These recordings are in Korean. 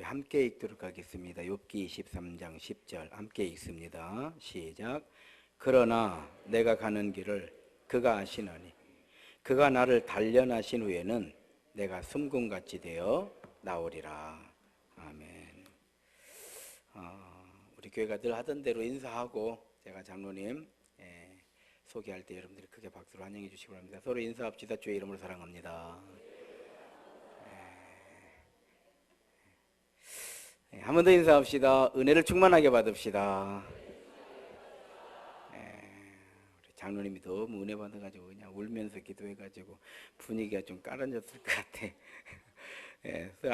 함께 읽도록 하겠습니다. 욥기 23장 10절 함께 읽습니다. 시작. 그러나 내가 가는 길을 그가 아시나니 그가 나를 단련하신 후에는 내가 숨금같이 되어 나오리라. 아멘. 우리 교회가 늘 하던 대로 인사하고 제가 장로님 소개할 때 여러분들이 크게 박수로 환영해 주시기 바랍니다. 서로 인사합시다. 주의 이름으로 사랑합니다. 한 번 더 인사합시다. 은혜를 충만하게 받읍시다. 우리 장로님이 너무 은혜 받아가지고 그냥 울면서 기도해가지고 분위기가 좀 깔아졌을 것 같아.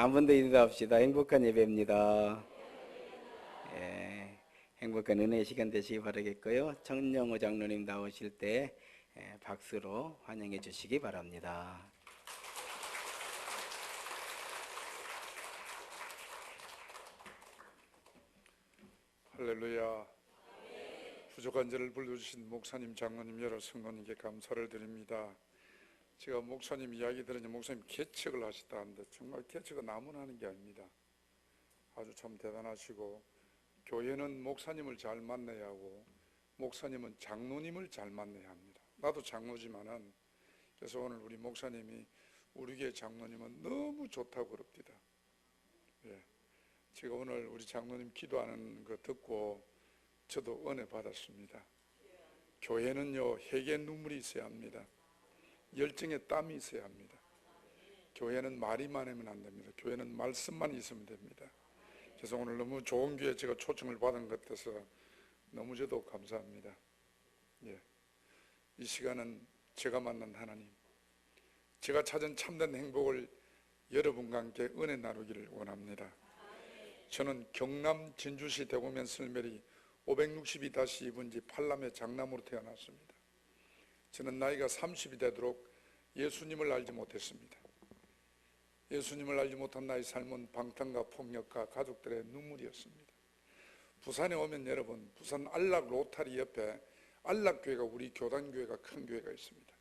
한 번 더 인사합시다. 행복한 예배입니다. 행복한 은혜의 시간 되시기 바라겠고요. 청령호 장로님 나오실 때 박수로 환영해 주시기 바랍니다. 할렐루야. 부족한 자를 불러주신 목사님, 장로님, 여러 성도님께 감사를 드립니다. 제가 목사님 이야기 들으니 목사님 개척을 하셨다는데 정말 개척은 아무나 하는 게 아닙니다. 아주 참 대단하시고, 교회는 목사님을 잘 만나야 하고 목사님은 장로님을 잘 만나야 합니다. 나도 장로지만은, 그래서 오늘 우리 목사님이 우리 교회 장로님은 너무 좋다고 그럽니다. 제가 오늘 우리 장로님 기도하는 거 듣고 저도 은혜 받았습니다. 교회는요, 회개의 눈물이 있어야 합니다. 열정의 땀이 있어야 합니다. 교회는 말이만 하면 안 됩니다. 교회는 말씀만 있으면 됩니다. 그래서 오늘 너무 좋은 교회 제가 초청을 받은 것 같아서 너무 저도 감사합니다. 이 시간은 제가 만난 하나님, 제가 찾은 참된 행복을 여러분과 함께 은혜 나누기를 원합니다. 저는 경남 진주시 대구면 설mer이 562-2번지 팔남의 장남으로 태어났습니다. 저는 나이가 30이 되도록 예수님을 알지 못했습니다. 예수님을 알지 못한 나의 삶은 방탕과 폭력과 가족들의 눈물이었습니다. 부산에 오면 여러분, 부산 안락 로타리 옆에 안락교회가, 우리 교단교회가 큰 교회가 있습니다.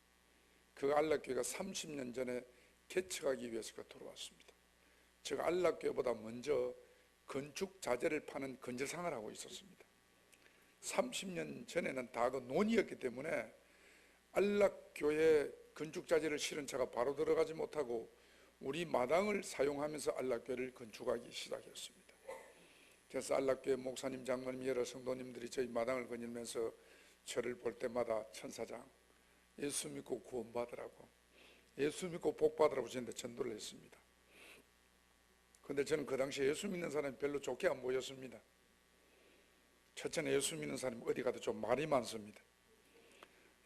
그 안락교회가 30년 전에 개척하기 위해서 들어왔습니다. 제가 안락교회보다 먼저 건축 자재를 파는 건설상을 하고 있었습니다. 30년 전에는 다 그 논이었기 때문에 안락교회 건축 자재를 실은 차가 바로 들어가지 못하고 우리 마당을 사용하면서 안락교회를 건축하기 시작했습니다. 그래서 안락교회 목사님, 장로님, 여러 성도님들이 저희 마당을 거닐면서 저를 볼 때마다 천사장, 예수 믿고 구원받으라고, 예수 믿고 복받으라고 저한테 전도를 했습니다. 근데 저는 그 당시에 예수 믿는 사람이 별로 좋게 안 보였습니다. 첫째는 예수 믿는 사람이 어디 가도 좀 말이 많습니다.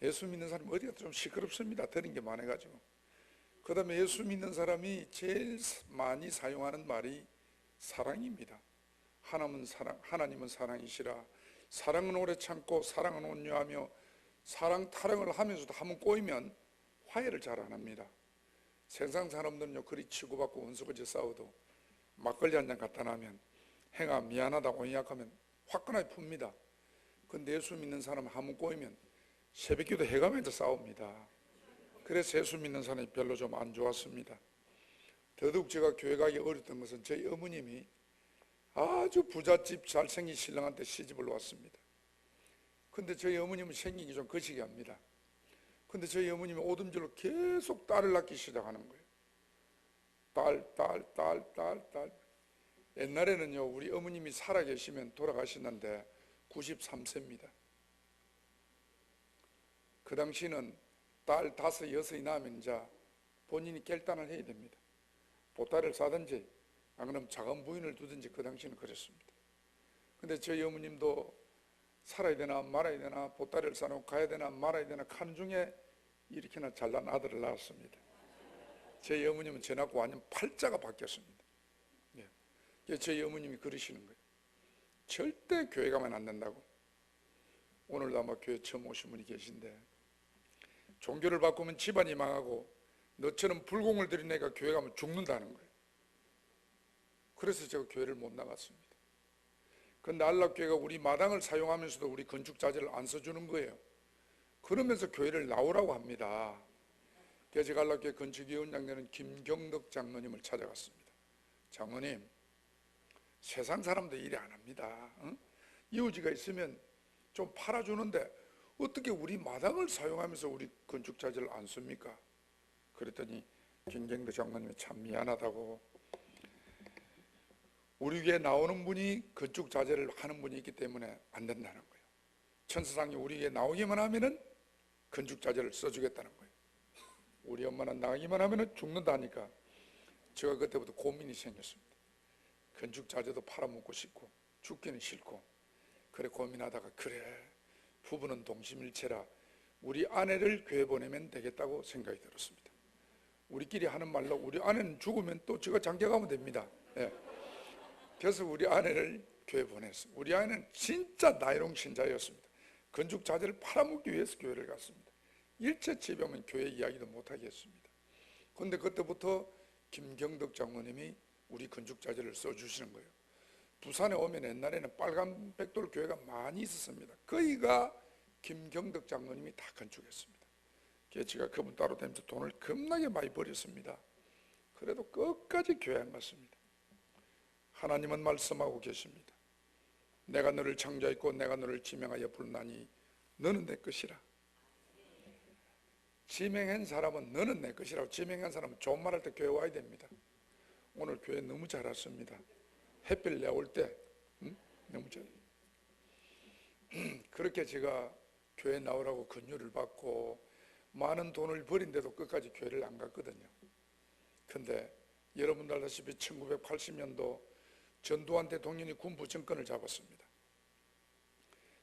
예수 믿는 사람이 어디 가도 좀 시끄럽습니다. 들은 게 많아가지고. 그 다음에 예수 믿는 사람이 제일 많이 사용하는 말이 사랑입니다. 하나님은 사랑이시라. 사랑은 오래 참고 사랑은 온유하며, 사랑 타령을 하면서도 한번 꼬이면 화해를 잘 안 합니다. 세상 사람들은요, 그리 치고받고 원수같이 싸워도 막걸리 한 잔 갖다 놔면 행아 미안하다 온약하면 화끈하게 풉니다. 근데 예수 믿는 사람 한번 꼬이면 새벽기도 해가면서 싸웁니다. 그래서 예수 믿는 사람이 별로 좀 안 좋았습니다. 더더욱 제가 교회 가기 어렸던 것은 저희 어머님이 아주 부잣집 잘생긴 신랑한테 시집을 왔습니다. 근데 저희 어머님은 생긴 게 좀 거시기 합니다. 근데 저희 어머님이 오줌질로 계속 딸을 낳기 시작하는 거예요. 딸. 옛날에는요, 우리 어머님이 살아계시면 돌아가시는데 93세입니다. 그 당시는 딸 5, 6이 낳으면 이제 본인이 결단을 해야 됩니다. 보따리를 싸든지 안 그러면 작은 부인을 두든지, 그 당시는 그랬습니다. 근데 저희 어머님도 살아야 되나 말아야 되나, 보따리를 싸놓고 가야 되나 말아야 되나 하는 중에 이렇게나 잘난 아들을 낳았습니다. 저희 어머님은 저 낳고 완전 팔자가 바뀌었습니다. 저희 어머님이 그러시는 거예요. 절대 교회 가면 안 된다고. 오늘도 아마 교회 처음 오신 분이 계신데, 종교를 바꾸면 집안이 망하고 너처럼 불공을 들인 애가 교회 가면 죽는다는 거예요. 그래서 제가 교회를 못 나갔습니다. 근데 안락교회가 우리 마당을 사용하면서도 우리 건축 자재를 안 써주는 거예요. 그러면서 교회를 나오라고 합니다. 그래서 제가 안락교회 건축위원장 되는 김경덕 장로님을 찾아갔습니다. 장로님, 세상 사람도 이래 안 합니다. 응? 이웃이가 있으면 좀 팔아주는데 어떻게 우리 마당을 사용하면서 우리 건축자재를 안 씁니까? 그랬더니 김경도 장로님이 참 미안하다고, 우리 교회에 나오는 분이 건축자재를 하는 분이 있기 때문에 안 된다는 거예요. 천사장이 우리 교회에 나오기만 하면은 건축자재를 써주겠다는 거예요. 우리 엄마는 나가기만 하면은 죽는다니까 제가 그때부터 고민이 생겼습니다. 건축자재도 팔아먹고 싶고 죽기는 싫고, 그래 고민하다가 그래 부부는 동심일체라 우리 아내를 교회 보내면 되겠다고 생각이 들었습니다. 우리끼리 하는 말로 우리 아내는 죽으면 또 제가 장가 가면 됩니다. 예. 그래서 우리 아내를 교회 보냈어요. 우리 아내는 진짜 나이롱 신자였습니다. 건축자재를 팔아먹기 위해서 교회를 갔습니다. 일체 집에 오면 교회 이야기도 못하게 했습니다. 그런데 그때부터 김경덕 장로님이 우리 건축자재를 써주시는 거예요. 부산에 오면 옛날에는 빨간 백돌 교회가 많이 있었습니다. 거기가 김경덕 장로님이 다 건축했습니다. 그래서 제가 그분 따로 다니면서 돈을 겁나게 많이 버렸습니다. 그래도 끝까지 교회 안 갔습니다. 하나님은 말씀하고 계십니다. 내가 너를 창조했고 내가 너를 지명하여 부르나니 너는 내 것이라. 지명한 사람은 너는 내 것이라고, 지명한 사람은 좋은 말 할 때 교회 와야 됩니다. 오늘 교회 너무 잘 왔습니다. 햇빛 내올 때 너무 잘. 그렇게 제가 교회 나오라고 권유를 받고 많은 돈을 버린데도 끝까지 교회를 안 갔거든요. 근데 여러분들 알다시피 1980년도 전두환 대통령이 군부 정권을 잡았습니다.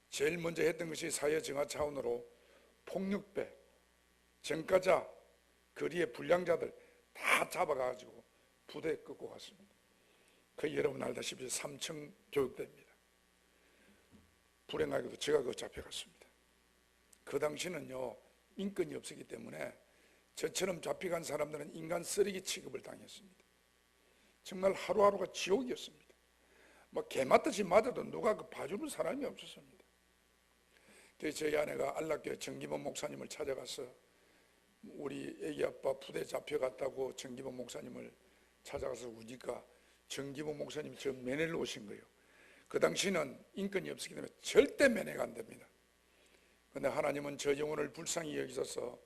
제일 먼저 했던 것이 사회 정화 차원으로 폭력배, 전과자, 거리의 불량자들 다 잡아가지고 부대에 끌고 갔습니다. 그 여러분 알다시피 3층 교육대입니다. 불행하게도 제가 그 잡혀갔습니다. 그 당시는요 인권이 없었기 때문에 저처럼 잡혀간 사람들은 인간 쓰레기 취급을 당했습니다. 정말 하루하루가 지옥이었습니다. 막 개맞듯이 맞아도 누가 그 봐주는 사람이 없었습니다. 그래서 저희 아내가 안락교회 정기범 목사님을 찾아가서 우리 애기 아빠 부대 잡혀갔다고 정기범 목사님을 찾아가서 우니까 정기범 목사님이 저 면회를 오신 거예요. 그 당시는 인권이 없었기 때문에 절대 면회가 안 됩니다. 그런데 하나님은 저 영혼을 불쌍히 여기셔서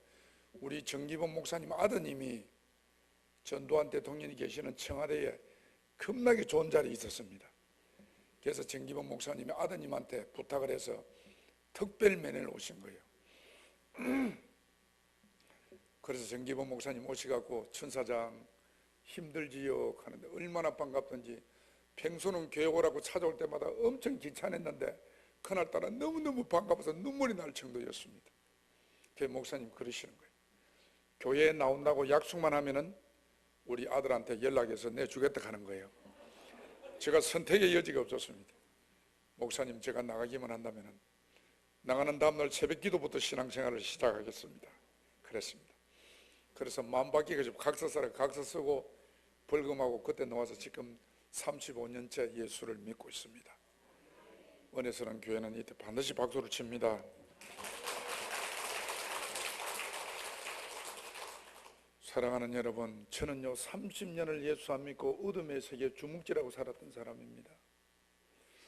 우리 정기범 목사님 아드님이 전두환 대통령이 계시는 청와대에 겁나게 좋은 자리에 있었습니다. 그래서 정기범 목사님이 아드님한테 부탁을 해서 특별 면회를 오신 거예요. 그래서 정기범 목사님 오셔갖고 천사장 힘들지요 하는데 얼마나 반갑던지, 평소는 교회 오라고 찾아올 때마다 엄청 귀찮았는데 그날따라 너무너무 반가워서 눈물이 날 정도였습니다. 그래서 목사님 그러시는 거예요. 교회에 나온다고 약속만 하면은 우리 아들한테 연락해서 내주겠다 하는 거예요. 제가 선택의 여지가 없었습니다. 목사님 제가 나가기만 한다면 나가는 다음날 새벽 기도부터 신앙생활을 시작하겠습니다. 그랬습니다. 그래서 마음바뀌어가지고 각서 쓰고 벌금하고 그때 나와서 지금 35년째 예수를 믿고 있습니다. 은혜스러운 교회는 이때 반드시 박수를 칩니다. 사랑하는 여러분, 저는요 30년을 예수 안 믿고 어둠의 세계 주묵지라고 살았던 사람입니다.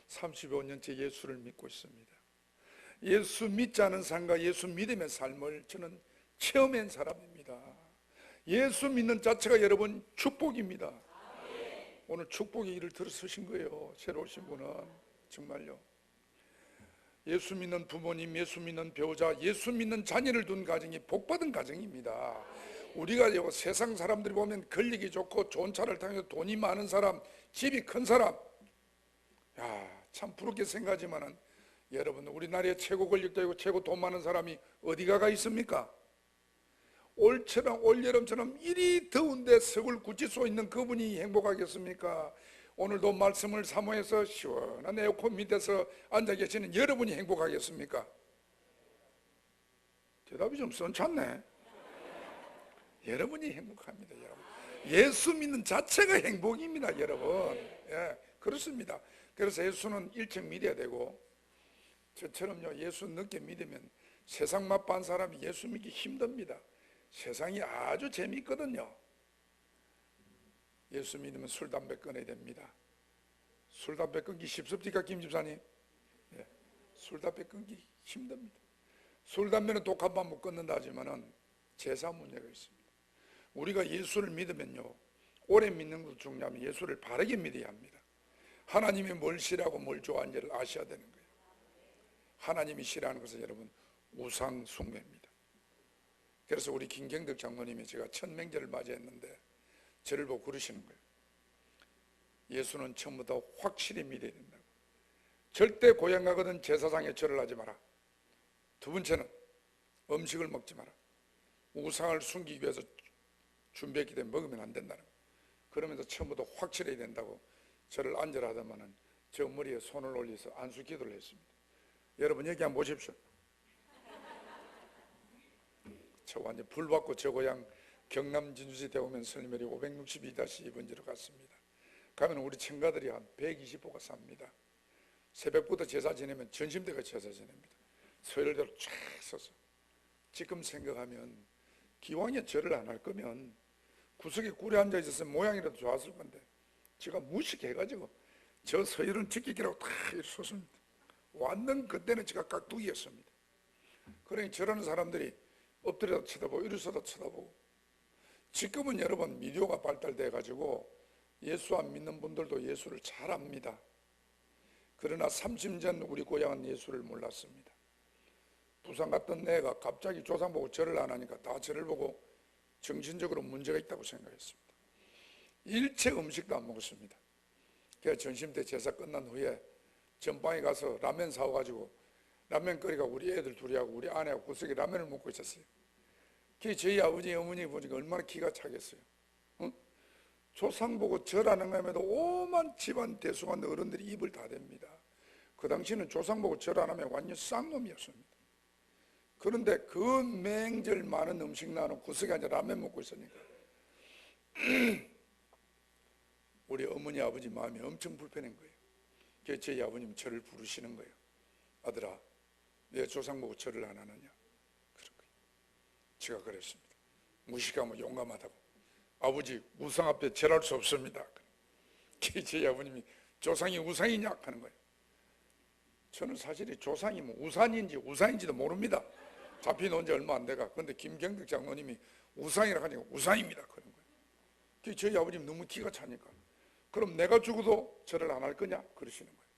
35년째 예수를 믿고 있습니다. 예수 믿지 않은 삶과 예수 믿음의 삶을 저는 체험한 사람입니다. 예수 믿는 자체가 여러분 축복입니다. 오늘 축복의 일을 들으신 거예요. 새로 오신 분은 정말요. 예수 믿는 부모님, 예수 믿는 배우자, 예수 믿는 자녀를 둔 가정이 복받은 가정입니다. 우리가 세상 사람들이 보면 권력이 좋고 좋은 차를 타면서 돈이 많은 사람, 집이 큰 사람, 참 부럽게 생각하지만은 여러분 우리나라에 최고 권력되고 최고 돈 많은 사람이 어디가 있습니까? 올여름처럼 이리 더운데 석을 굳힐 수 있는 그분이 행복하겠습니까? 오늘도 말씀을 사모해서 시원한 에어컨 밑에서 앉아 계시는 여러분이 행복하겠습니까? 대답이 좀 썬찼네. 여러분이 행복합니다. 여러분. 예수 믿는 자체가 행복입니다. 여러분. 예, 그렇습니다. 그래서 예수는 일찍 믿어야 되고, 저처럼요 예수 늦게 믿으면 세상 맛본 사람이 예수 믿기 힘듭니다. 세상이 아주 재미있거든요. 예수 믿으면 술, 담배 끊어야 됩니다. 술 담배 끊기 쉽습니까, 김 집사님? 예. 술 담배 끊기 힘듭니다. 술 담배는 독 한 번 못 끊는다 하지만은 제사 문제가 있습니다. 우리가 예수를 믿으면요, 오래 믿는 것도 중요하면 예수를 바르게 믿어야 합니다. 하나님이 뭘 싫어하고 뭘 좋아하는지를 아셔야 되는 거예요. 하나님이 싫어하는 것은 여러분 우상 숭배입니다. 그래서 우리 김경덕 장로님이 제가 첫 명절을 맞이했는데 저를 보고 그러시는 거예요. 예수는 처음부터 확실히 믿어야 된다고. 절대 고향 가거든 제사장에 절을 하지 마라. 두 번째는 음식을 먹지 마라. 우상을 숨기기 위해서 준비했기 때문에 먹으면 안 된다는 거예요. 그러면서 처음부터 확실해야 된다고 저를 앉으라 하더만은 저 머리에 손을 올려서 안수 기도를 했습니다. 여러분 여기 한번 보십시오. 저 완전 불 받고 저 고향 경남 진주시 대오면 설mer이 562-2번지로 갔습니다. 가면 우리 청가들이 한 120호가 삽니다. 새벽부터 제사 지내면 전심대가 제사 지냅니다. 서열대로 쫙 서서. 지금 생각하면 기왕에 절을 안 할 거면 구석에 꿀에 앉아 있었으면 모양이라도 좋았을 건데 제가 무식해가지고 저 서열은 지키기라고 다 이렇게 섰습니다. 완전 그때는 제가 깍두기였습니다. 그러니 저라는 사람들이 엎드려도 쳐다보고 일어서도 쳐다보고. 지금은 여러분 미디어가 발달돼가지고 예수 안 믿는 분들도 예수를 잘 압니다. 그러나 30년 우리 고향은 예수를 몰랐습니다. 부산 갔던 내가 갑자기 조상 보고 절을 안 하니까 다 저를 보고 정신적으로 문제가 있다고 생각했습니다. 일체 음식도 안 먹었습니다. 그래서 전심 때 제사 끝난 후에 전방에 가서 라면 사와가지고 라면 끓이가 우리 애들 둘이하고 우리 아내하고 구석에 라면을 먹고 있었어요. 그게 저희 아버지 어머니 보니까 얼마나 기가 차겠어요. 응? 조상 보고 절하는 것에도 오만 집안 대수관 어른들이 입을 다 댑니다. 그 당시에는 조상 보고 절 안 하면 완전 쌍놈이었습니다. 그런데 그 맹절 많은 음식 나는 구석에 앉아 라면 먹고 있으니까 우리 어머니 아버지 마음이 엄청 불편한 거예요. 그래서 저희 아버님 저를 부르시는 거예요. 아들아, 내 조상 보고 절을 안 하느냐? 그런 거예요. 제가 그랬습니다. 무식하면 용감하다고. 아버지, 우상 앞에 절할 수 없습니다. 저희 아버님이 조상이 우상이냐 하는 거예요. 저는 사실 조상이 뭐 우산인지 우상인지도 모릅니다. 잡혀놓은 지 얼마 안 돼가. 그런데 김경덕 장로님이 우상이라고 하니까 우상입니다 그런 거예요. 저희 아버님 너무 기가 차니까 그럼 내가 죽어도 절을 안 할 거냐 그러시는 거예요.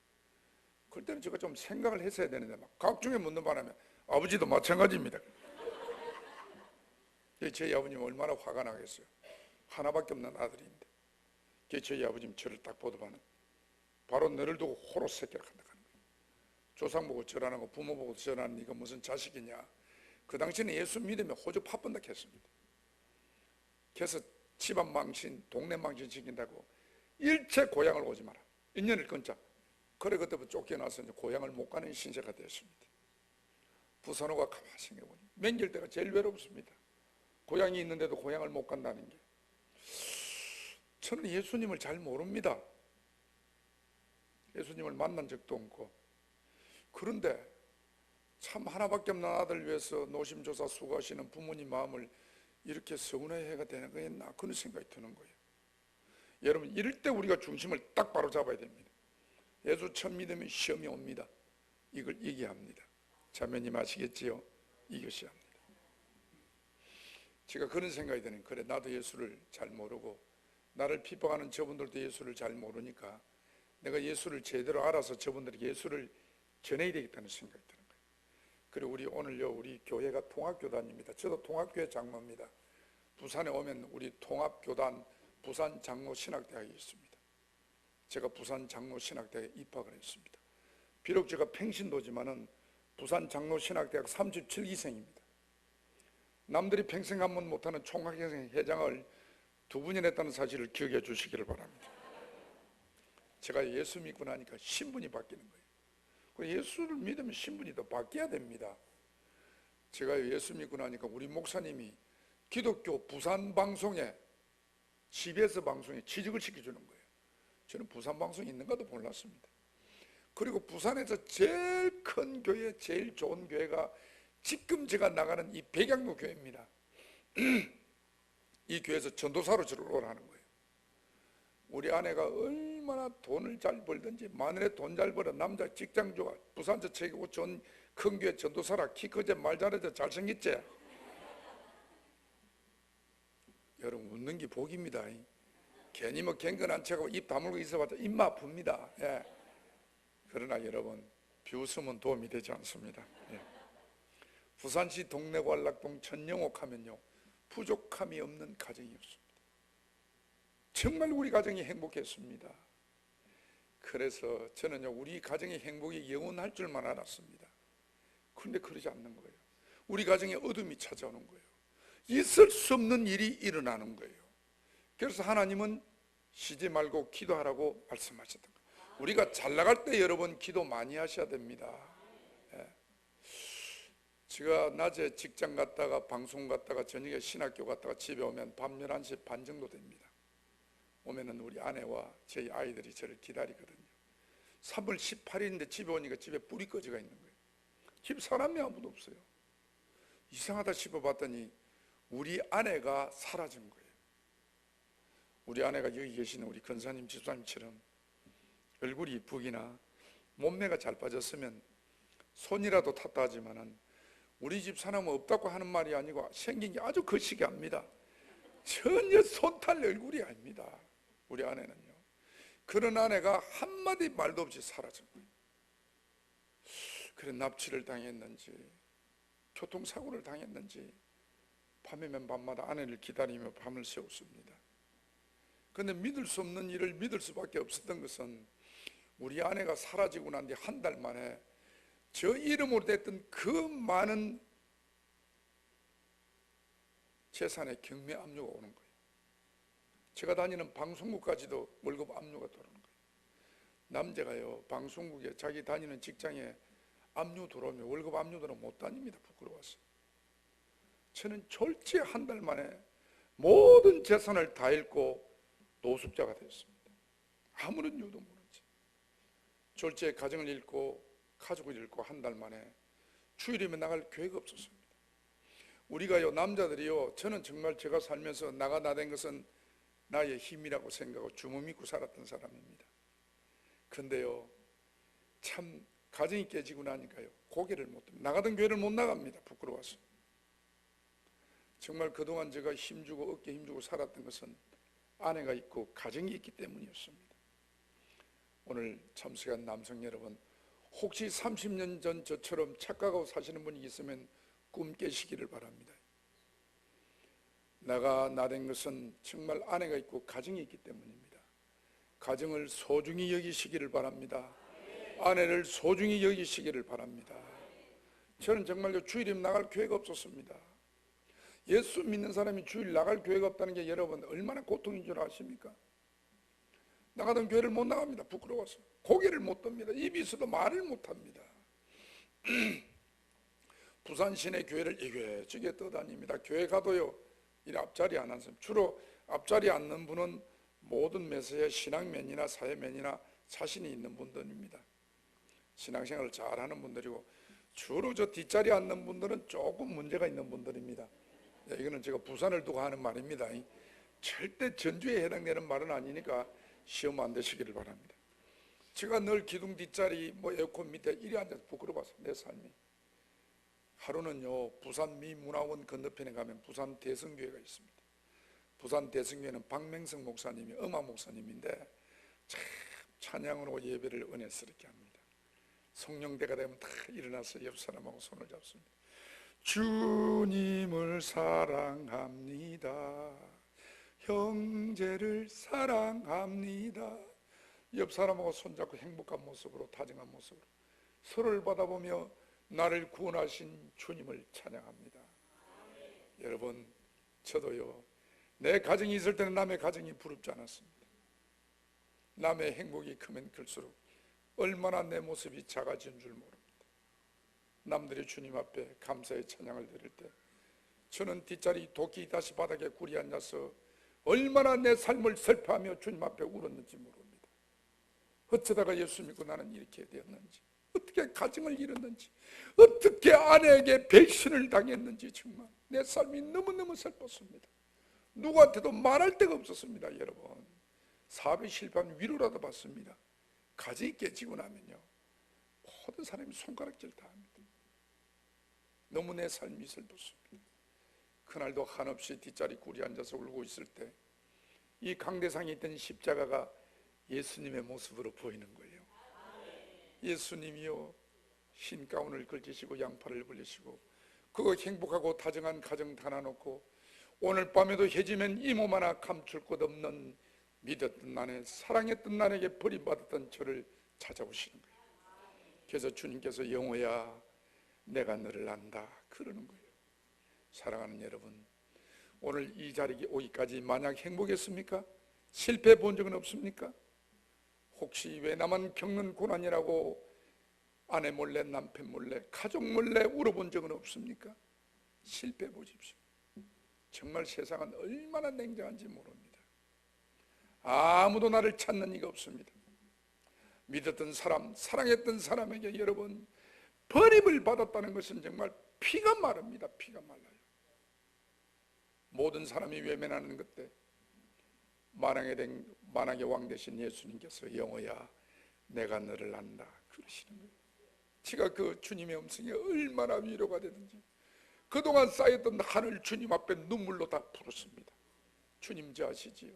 그럴 때는 제가 좀 생각을 했어야 되는데 막 각종에 묻는 바람에 아버지도 마찬가지입니다. 저희 아버님 얼마나 화가 나겠어요. 하나밖에 없는 아들인데. 저희 아버님 저를 딱 보더만은 바로 너를 두고 호로 새끼를 한다 하는 거예요. 조상 보고 절하는 거 부모 보고 절하는 네가 무슨 자식이냐. 그 당시에는 예수 믿으면 호주 파본다 했습니다. 그래서 집안 망신 동네 망신 시킨다고 일체 고향을 오지 마라. 1년을 끊자. 그래 그때부터 쫓겨나서 이제 고향을 못 가는 신세가 되었습니다. 부산호가 가만히 생각해보니 맹절 때가 제일 외롭습니다. 고향이 있는데도 고향을 못 간다는 게. 저는 예수님을 잘 모릅니다. 예수님을 만난 적도 없고. 그런데 참 하나밖에 없는 아들 위해서 노심조사 수고하시는 부모님 마음을 이렇게 서운해해가 되는 거였나 그런 생각이 드는 거예요. 여러분 이럴 때 우리가 중심을 딱 바로 잡아야 됩니다. 예수 처음 믿으면 시험이 옵니다. 이걸 이겨야 합니다. 자매님 아시겠지요? 이겨야 합니다. 제가 그런 생각이 드는 그래 나도 예수를 잘 모르고 나를 핍박하는 저분들도 예수를 잘 모르니까 내가 예수를 제대로 알아서 저분들에게 예수를 전해야 되겠다는 생각이 드는 거예요. 그리고 우리 오늘요 우리 교회가 통합교단입니다. 저도 통합교회 장로입니다. 부산에 오면 우리 통합교단 부산 장로 신학대학이 있습니다. 제가 부산 장로 신학대학에 입학을 했습니다. 비록 제가 평신도지만은 부산 장로 신학대학 37기생입니다. 남들이 평생 한 번 못하는 총학생 회장을 2분이나 했다는 사실을 기억해 주시기를 바랍니다. 제가 예수 믿고 나니까 신분이 바뀌는 거예요. 예수를 믿으면 신분이 더 바뀌어야 됩니다. 제가 예수 믿고 나니까 우리 목사님이 기독교 부산 방송에 CBS 방송에 취직을 시켜주는 거예요. 저는 부산 방송이 있는가도 몰랐습니다. 그리고 부산에서 제일 큰 교회, 제일 좋은 교회가 지금 제가 나가는 이 백양로 교회입니다. 이 교회에서 전도사로 저를 오라는 거예요. 우리 아내가 얼마나 돈을 잘 벌든지 마늘에 돈 잘 벌어 남자 직장 좋아 부산 저 책이고 전 큰 교회 전도사라 키 크지 말 잘하지 잘생겼지. 여러분 웃는 게 복입니다. 괜히 뭐 갱근 안 채고 입 다물고 있어봤자 입맛 아픕니다. 예. 그러나 여러분 비웃음은 도움이 되지 않습니다. 예. 부산시 동래관락동 천영옥 하면요 부족함이 없는 가정이었습니다. 정말 우리 가정이 행복했습니다. 그래서 저는요 우리 가정의 행복이 영원할 줄만 알았습니다. 그런데 그러지 않는 거예요. 우리 가정에 어둠이 찾아오는 거예요. 있을 수 없는 일이 일어나는 거예요. 그래서 하나님은 쉬지 말고 기도하라고 말씀하셨던 거예요. 우리가 잘 나갈 때 여러분 기도 많이 하셔야 됩니다. 예. 제가 낮에 직장 갔다가 방송 갔다가 저녁에 신학교 갔다가 집에 오면 밤 11시 반 정도 됩니다. 오면은 우리 아내와 저희 아이들이 저를 기다리거든요. 3월 18일인데 집에 오니까 집에 불이 꺼져가 있는 거예요. 집 사람이 아무도 없어요. 이상하다 싶어봤더니 우리 아내가 사라진 거예요. 우리 아내가 여기 계시는 우리 권사님 집사님처럼 얼굴이 이쁘기나 몸매가 잘 빠졌으면 손이라도 탔다 하지만은 우리 집 사람은 없다고 하는 말이 아니고 생긴 게 아주 거시기합니다. 전혀 손 탈 얼굴이 아닙니다. 우리 아내는요. 그런 아내가 한마디 말도 없이 사라진 거예요. 그래 납치를 당했는지 교통사고를 당했는지 밤이면 밤마다 아내를 기다리며 밤을 새웠습니다. 그런데 믿을 수 없는 일을 믿을 수밖에 없었던 것은 우리 아내가 사라지고 난 뒤 한 달 만에 저 이름으로 됐던 그 많은 재산에 경매 압류가 오는 거예요. 제가 다니는 방송국까지도 월급 압류가 들어오는 거예요. 남자가요 방송국에 자기 다니는 직장에 압류 들어오면 월급 압류 들어오면 못 다닙니다. 부끄러워서. 저는 졸지에 한 달 만에 모든 재산을 다 잃고 노숙자가 됐습니다. 아무런 이유도 모르지. 졸지에 가정을 잃고 가족을 잃고 한 달 만에 주일이면 나갈 교회가 없었습니다. 우리가요 남자들이요 저는 정말 제가 살면서 나가 나댄 것은 나의 힘이라고 생각하고 주문 믿고 살았던 사람입니다. 근데요 참 가정이 깨지고 나니까요 고개를 못 듭니다. 나가던 교회를 못 나갑니다. 부끄러워서. 정말 그동안 제가 힘주고 어깨 힘주고 살았던 것은 아내가 있고 가정이 있기 때문이었습니다. 오늘 참석한 남성 여러분 혹시 30년 전 저처럼 착각하고 사시는 분이 있으면 꿈 깨시기를 바랍니다. 나가 나댄 것은 정말 아내가 있고 가정이 있기 때문입니다. 가정을 소중히 여기시기를 바랍니다. 아내를 소중히 여기시기를 바랍니다. 저는 정말로 주일이면 나갈 교회가 없었습니다. 예수 믿는 사람이 주일 나갈 교회가 없다는 게 여러분 얼마나 고통인 줄 아십니까? 나가던 교회를 못 나갑니다. 부끄러워서. 고개를 못 듭니다. 입이 있어도 말을 못합니다. 부산 시내 교회를 이겨저겨 떠다닙니다. 교회 가도요 이 앞자리 안 앉습니다. 주로 앞자리 앉는 분은 모든 매세에 신앙면이나 사회면이나 자신이 있는 분들입니다. 신앙생활을 잘하는 분들이고 주로 저 뒷자리에 앉는 분들은 조금 문제가 있는 분들입니다. 이거는 제가 부산을 두고 하는 말입니다. 절대 전주에 해당되는 말은 아니니까 시험 안 되시기를 바랍니다. 제가 늘 기둥 뒷자리 뭐 에어컨 밑에 이리 앉아서 부끄러워서 내 삶이. 하루는요 부산 미문화원 건너편에 가면 부산 대성교회가 있습니다. 부산 대성교회는 박맹성 목사님이 음악 목사님인데 참 찬양으로 예배를 은혜스럽게 합니다. 성령대가 되면 다 일어나서 옆 사람하고 손을 잡습니다. 주님을 사랑합니다. 형제를 사랑합니다. 옆 사람하고 손잡고 행복한 모습으로 다정한 모습으로 서로를 받아보며 나를 구원하신 주님을 찬양합니다. 여러분 저도요 내 가정이 있을 때는 남의 가정이 부럽지 않았습니다. 남의 행복이 크면 클수록 얼마나 내 모습이 작아진 줄 모릅니다. 남들이 주님 앞에 감사의 찬양을 드릴 때 저는 뒷자리 도끼 다시 바닥에 굴이 앉아서 얼마나 내 삶을 슬퍼하며 주님 앞에 울었는지 모릅니다. 어쩌다가 예수 믿고 나는 이렇게 되었는지, 어떻게 가정을 잃었는지, 어떻게 아내에게 배신을 당했는지 정말 내 삶이 너무너무 슬펐습니다. 누구한테도 말할 데가 없었습니다. 여러분 사업에 실패하면 위로라도 받습니다. 가정이 깨지고 나면요, 모든 사람이 손가락질 다 합니다. 너무 내 삶이 슬펐습니다. 그날도 한없이 뒷자리 굴이 앉아서 울고 있을 때 이 강대상에 있던 십자가가 예수님의 모습으로 보이는 거예요. 예수님이요, 흰 가운을 걸치시고 양팔을 벌리시고 그거 행복하고 다정한 가정 달아놓고 오늘 밤에도 해지면 이 몸 하나 감출 것 없는 믿었던 나네, 사랑했던 나에게 버림받았던 저를 찾아오시는 거예요. 그래서 주님께서 영호야 내가 너를 안다 그러는 거예요. 사랑하는 여러분, 오늘 이 자리에 오기까지 만약 행복했습니까? 실패 본 적은 없습니까? 혹시 왜 나만 겪는 고난이라고 아내 몰래 남편 몰래 가족 몰래 울어본 적은 없습니까? 실패해 보십시오. 정말 세상은 얼마나 냉정한지 모릅니다. 아무도 나를 찾는 이가 없습니다. 믿었던 사람, 사랑했던 사람에게 여러분 버림을 받았다는 것은 정말 피가 마릅니다. 피가 말라요. 모든 사람이 외면하는 그때 만왕의 왕 되신 예수님께서 영호야 내가 너를 안다 그러시는 거예요. 제가 그 주님의 음성에 얼마나 위로가 되든지 그동안 쌓였던 한을 주님 앞에 눈물로 다 풀었습니다. 주님 저 아시지요?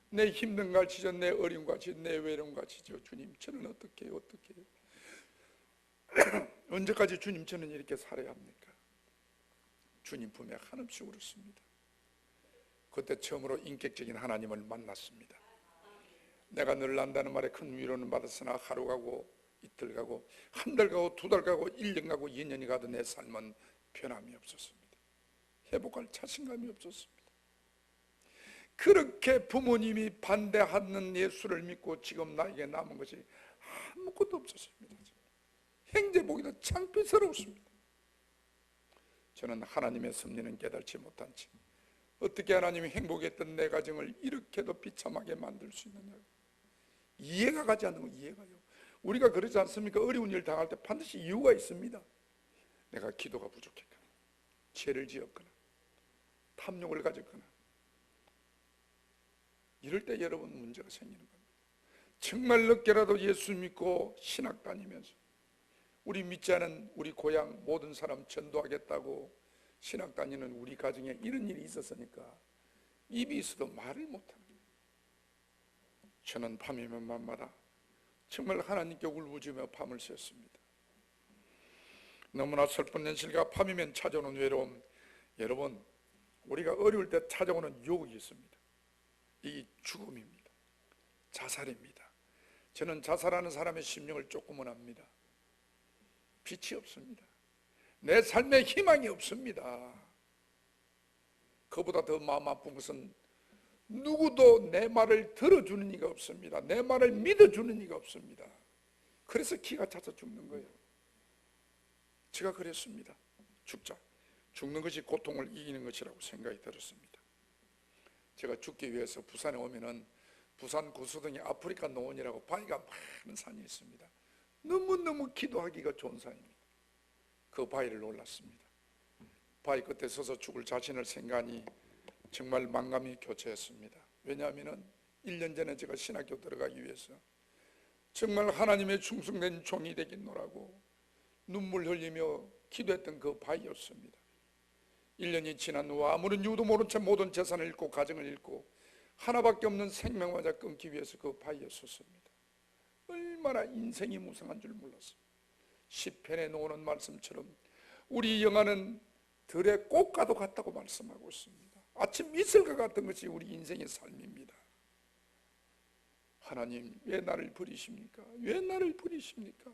내 힘든 거 아시죠? 내 어려운 거 아시죠? 내 외로운 거 아시죠? 주님 저는 어떻게 해요? 어떻게 해요? 언제까지 주님 저는 이렇게 살아야 합니까? 주님 품에 한없이 울었습니다. 그때 처음으로 인격적인 하나님을 만났습니다. 내가 너를 안다는 말에 큰 위로는 받았으나 하루 가고 이틀 가고 한 달 가고 두 달 가고 1년 가고 2년이 가도 내 삶은 변함이 없었습니다. 회복할 자신감이 없었습니다. 그렇게 부모님이 반대하는 예수를 믿고 지금 나에게 남은 것이 아무것도 없었습니다. 행제보기도 창피스러웠습니다. 저는 하나님의 섭리는 깨달지 못한 채 어떻게 하나님이 행복했던 내 가정을 이렇게도 비참하게 만들 수 있느냐고 이해가 가지 않는 거. 이해가요. 우리가 그러지 않습니까? 어려운 일 당할 때 반드시 이유가 있습니다. 내가 기도가 부족했거나 죄를 지었거나 탐욕을 가졌거나 이럴 때 여러분 문제가 생기는 겁니다. 정말 늦게라도 예수 믿고 신학 다니면서 우리 믿지 않은 우리 고향 모든 사람 전도하겠다고 신학 다니는 우리 가정에 이런 일이 있었으니까 입이 있어도 말을 못하는 거예요. 저는 밤이면 밤마다 정말 하나님께 울부짖으며 밤을 새웠습니다. 너무나 슬픈 현실과 밤이면 찾아오는 외로움, 여러분 우리가 어려울 때 찾아오는 유혹이 있습니다. 이 죽음입니다. 자살입니다. 저는 자살하는 사람의 심령을 조금은 압니다. 빛이 없습니다. 내 삶에 희망이 없습니다. 그보다 더 마음 아픈 것은 누구도 내 말을 들어주는 이가 없습니다. 내 말을 믿어주는 이가 없습니다. 그래서 기가 차서 죽는 거예요. 제가 그랬습니다. 죽는 것이 고통을 이기는 것이라고 생각이 들었습니다. 제가 죽기 위해서 부산에 오면은 부산 구수동에 아프리카 노원이라고 바위가 많은 산이 있습니다. 너무너무 기도하기가 좋은 산입니다. 그 바위를 올랐습니다. 바위 끝에 서서 죽을 자신을 생각하니 정말 만감이 교체했습니다. 왜냐하면 1년 전에 제가 신학교 들어가기 위해서 정말 하나님의 충성된 종이 되겠노라고 눈물 흘리며 기도했던 그 바위였습니다. 1년이 지난 후 아무런 이유도 모른 채 모든 재산을 잃고 가정을 잃고 하나밖에 없는 생명마저 끊기 위해서 그 바위에 섰습니다. 얼마나 인생이 무상한 줄 몰랐습니다. 시편에 나오는 말씀처럼 우리 영화는 들의 꽃과도 같다고 말씀하고 있습니다. 아침 이슬과 같은 것이 우리 인생의 삶입니다. 하나님 왜 나를 버리십니까? 왜 나를 버리십니까?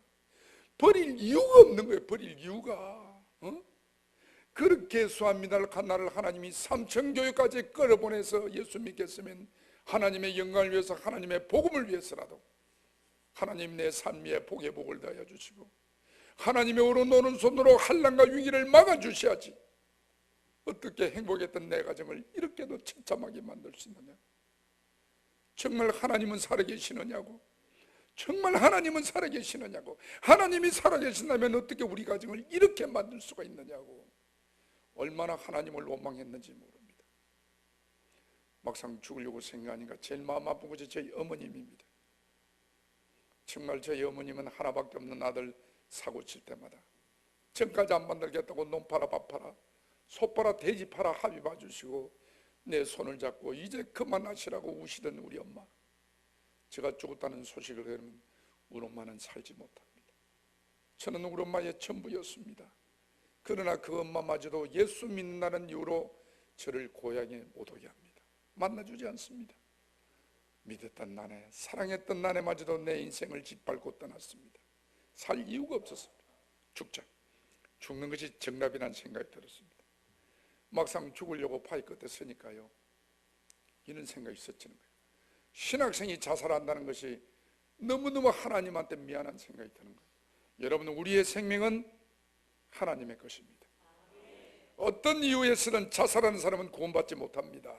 버릴 이유가 없는 거예요. 버릴 이유가. 그렇게 수합니다를 간 나를 하나님이 삼천교회까지 끌어보내서 예수 믿겠으면 하나님의 영광을 위해서 하나님의 복음을 위해서라도 하나님 내 삶 위에 복의 복을 더하여 주시고 하나님의 오른오는 손으로 환난과 위기를 막아주셔야지 어떻게 행복했던 내 가정을 이렇게도 처참하게 만들 수 있느냐. 정말 하나님은 살아계시느냐고. 정말 하나님은 살아계시느냐고. 하나님이 살아계신다면 어떻게 우리 가정을 이렇게 만들 수가 있느냐고. 얼마나 하나님을 원망했는지 모릅니다. 막상 죽으려고 생각하니까 제일 마음 아픈 것이 저희 어머님입니다. 정말 저희 어머님은 하나밖에 없는 아들 사고 칠 때마다 전까지 안 만들겠다고 놈 팔아 밥 팔아 소 팔아 돼지 팔아 합의 봐주시고 내 손을 잡고 이제 그만하시라고 우시던 우리 엄마, 제가 죽었다는 소식을 들으면 우리 엄마는 살지 못합니다. 저는 우리 엄마의 전부였습니다. 그러나 그 엄마마저도 예수 믿는다는 이유로 저를 고향에 못 오게 합니다. 만나주지 않습니다. 믿었던 나네, 사랑했던 나네마저도 내 인생을 짓밟고 떠났습니다. 살 이유가 없었습니다. 죽자, 죽는 것이 정답이라는 생각이 들었습니다. 막상 죽으려고 파이 끝에 서니까요, 이런 생각이 있었지는 거예요. 신학생이 자살한다는 것이 너무너무 하나님한테 미안한 생각이 드는 거예요. 여러분, 우리의 생명은 하나님의 것입니다. 어떤 이유에서는 자살하는 사람은 구원받지 못합니다.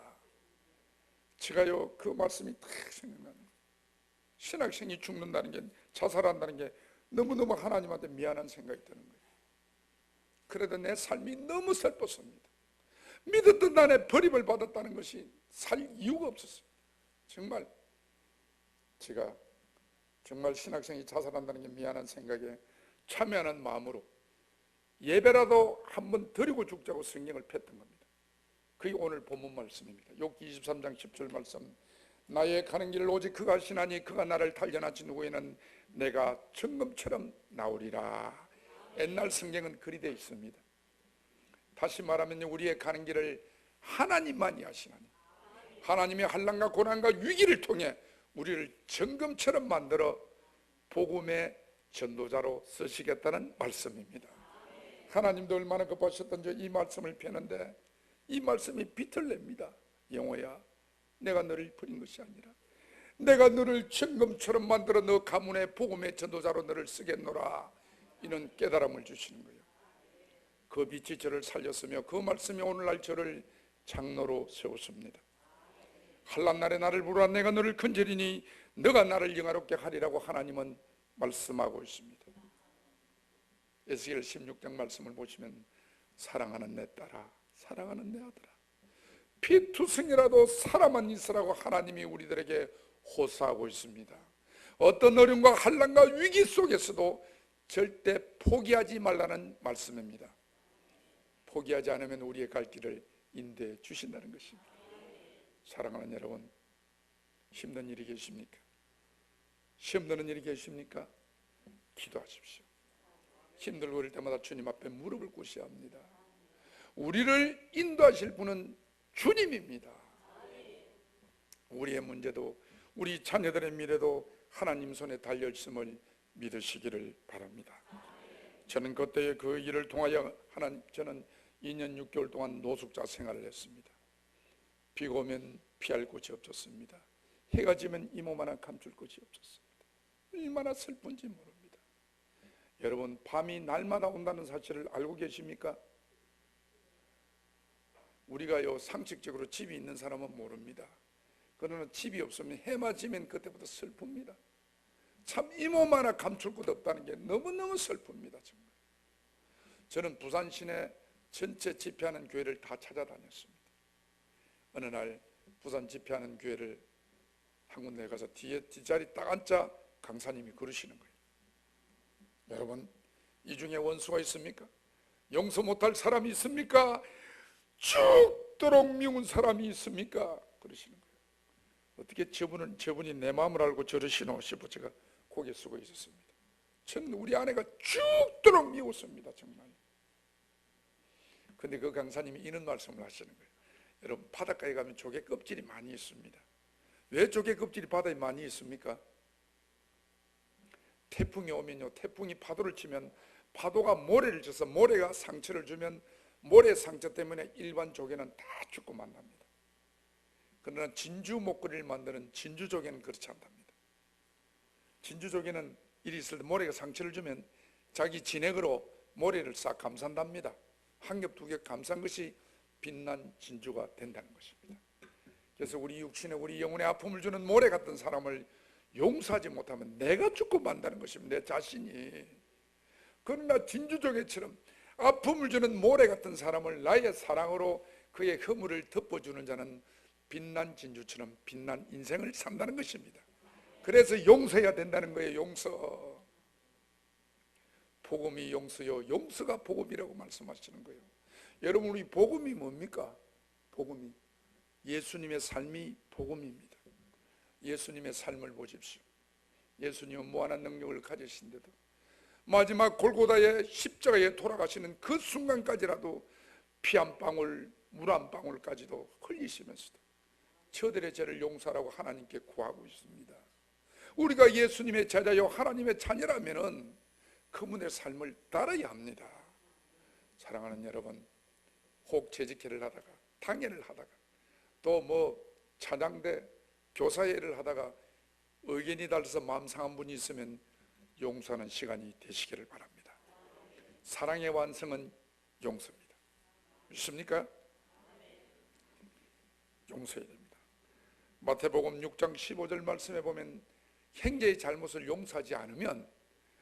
제가요, 그 말씀이 딱 생각나는 거예요. 신학생이 죽는다는 게, 자살한다는 게 너무너무 하나님한테 미안한 생각이 드는 거예요. 그래도 내 삶이 너무 슬펐습니다. 믿었던 나에 버림을 받았다는 것이 살 이유가 없었어요. 정말 제가 정말 신학생이 자살한다는 게 미안한 생각에 참여하는 마음으로 예배라도 한번 드리고 죽자고 성경을 폈던 겁니다. 그게 오늘 본문 말씀입니다. 욥기 23장 10절 말씀, 나의 가는 길을 오직 그가 하시나니 그가 나를 단련하신 후에는 내가 정금처럼 나오리라. 옛날 성경은 그리 되어 있습니다. 다시 말하면 우리의 가는 길을 하나님만이 하시나니, 하나님의 환난과 고난과 위기를 통해 우리를 정금처럼 만들어 복음의 전도자로 쓰시겠다는 말씀입니다. 하나님도 얼마나 급하셨던지 이 말씀을 펴는데 이 말씀이 빛을 냅니다. 영호야, 내가 너를 버린 것이 아니라 내가 너를 정금처럼 만들어 너 가문의 복음의 전도자로 너를 쓰겠노라. 이는 깨달음을 주시는 거예요. 그 빛이 저를 살렸으며 그 말씀이 오늘날 저를 장로로 세웠습니다. 환난 날에 나를 부르라. 내가 너를 건지리니 너가 나를 영화롭게 하리라고 하나님은 말씀하고 있습니다. 에스겔 16장 말씀을 보시면 사랑하는 내 딸아, 사랑하는 내 아들아, 피투성이라도 살아만 있으라고 하나님이 우리들에게 호소하고 있습니다. 어떤 어려움과 환난과 위기 속에서도 절대 포기하지 말라는 말씀입니다. 포기하지 않으면 우리의 갈 길을 인도해 주신다는 것입니다. 사랑하는 여러분, 힘든 일이 계십니까? 시험 드는 일이 계십니까? 기도하십시오. 힘들고 그럴 때마다 주님 앞에 무릎을 꿇으셔야 합니다. 우리를 인도하실 분은 주님입니다. 우리의 문제도 우리 자녀들의 미래도 하나님 손에 달려있음을 믿으시기를 바랍니다. 저는 그때의 그 일을 통하여 저는 2년 6개월 동안 노숙자 생활을 했습니다. 비가 오면 피할 곳이 없었습니다. 해가 지면 이 몸 하나 감출 곳이 없었습니다. 얼마나 슬픈지 모릅니다. 여러분, 밤이 날마다 온다는 사실을 알고 계십니까? 우리가요, 상식적으로 집이 있는 사람은 모릅니다. 그러나 집이 없으면 해만 지면 그때부터 슬픕니다. 참 이 몸 하나 감출 곳 없다는 게 너무너무 슬픕니다. 정말. 저는 부산 시내 전체 집회하는 교회를 다 찾아다녔습니다. 어느 날 부산 집회하는 교회를 한 군데 가서 뒷자리 딱 앉자 강사님이 그러시는 거예요. 여러분, 이 중에 원수가 있습니까? 용서 못할 사람이 있습니까? 죽도록 미운 사람이 있습니까? 그러시는 거예요. 어떻게 저분이 내 마음을 알고 저러시노 싶어 제가 고개 숙여 있었습니다. 저는 우리 아내가 죽도록 미웠습니다. 정말. 근데 그 강사님이 이런 말씀을 하시는 거예요. 여러분, 바닷가에 가면 조개 껍질이 많이 있습니다. 왜 조개 껍질이 바다에 많이 있습니까? 태풍이 오면요, 태풍이 파도를 치면 파도가 모래를 쳐서 모래가 상처를 주면 모래 상처 때문에 일반 조개는 다 죽고 만납니다. 그러나 진주 목걸이를 만드는 진주 조개는 그렇지 않답니다. 진주 조개는 일이 있을 때 모래가 상처를 주면 자기 진액으로 모래를 싹 감싼답니다. 한 겹 두 겹 감싼 것이 빛난 진주가 된다는 것입니다. 그래서 우리 육신에 우리 영혼에 아픔을 주는 모래 같은 사람을 용서하지 못하면 내가 죽고 만다는 것입니다. 내 자신이. 그러나 진주조개처럼 아픔을 주는 모래 같은 사람을 나의 사랑으로 그의 허물을 덮어주는 자는 빛난 진주처럼 빛난 인생을 산다는 것입니다. 그래서 용서해야 된다는 거예요. 용서. 복음이 용서요, 용서가 복음이라고 말씀하시는 거예요. 여러분, 우리 복음이 뭡니까? 복음이 예수님의 삶이 복음입니다. 예수님의 삶을 보십시오. 예수님은 무한한 능력을 가지신데도 마지막 골고다의 십자가에 돌아가시는 그 순간까지라도 피 한 방울, 물 한 방울까지도 흘리시면서도 저들의 죄를 용서하라고 하나님께 구하고 있습니다. 우리가 예수님의 제자요 하나님의 자녀라면은 그분의 삶을 따라야 합니다. 사랑하는 여러분, 혹 재직회를 하다가 당회를 하다가 또 뭐 차장대 교사회를 하다가 의견이 달라서 마음 상한 분이 있으면 용서하는 시간이 되시기를 바랍니다. 사랑의 완성은 용서입니다. 믿습니까? 용서해야 됩니다. 마태복음 6장 15절 말씀에 보면 형제의 잘못을 용서하지 않으면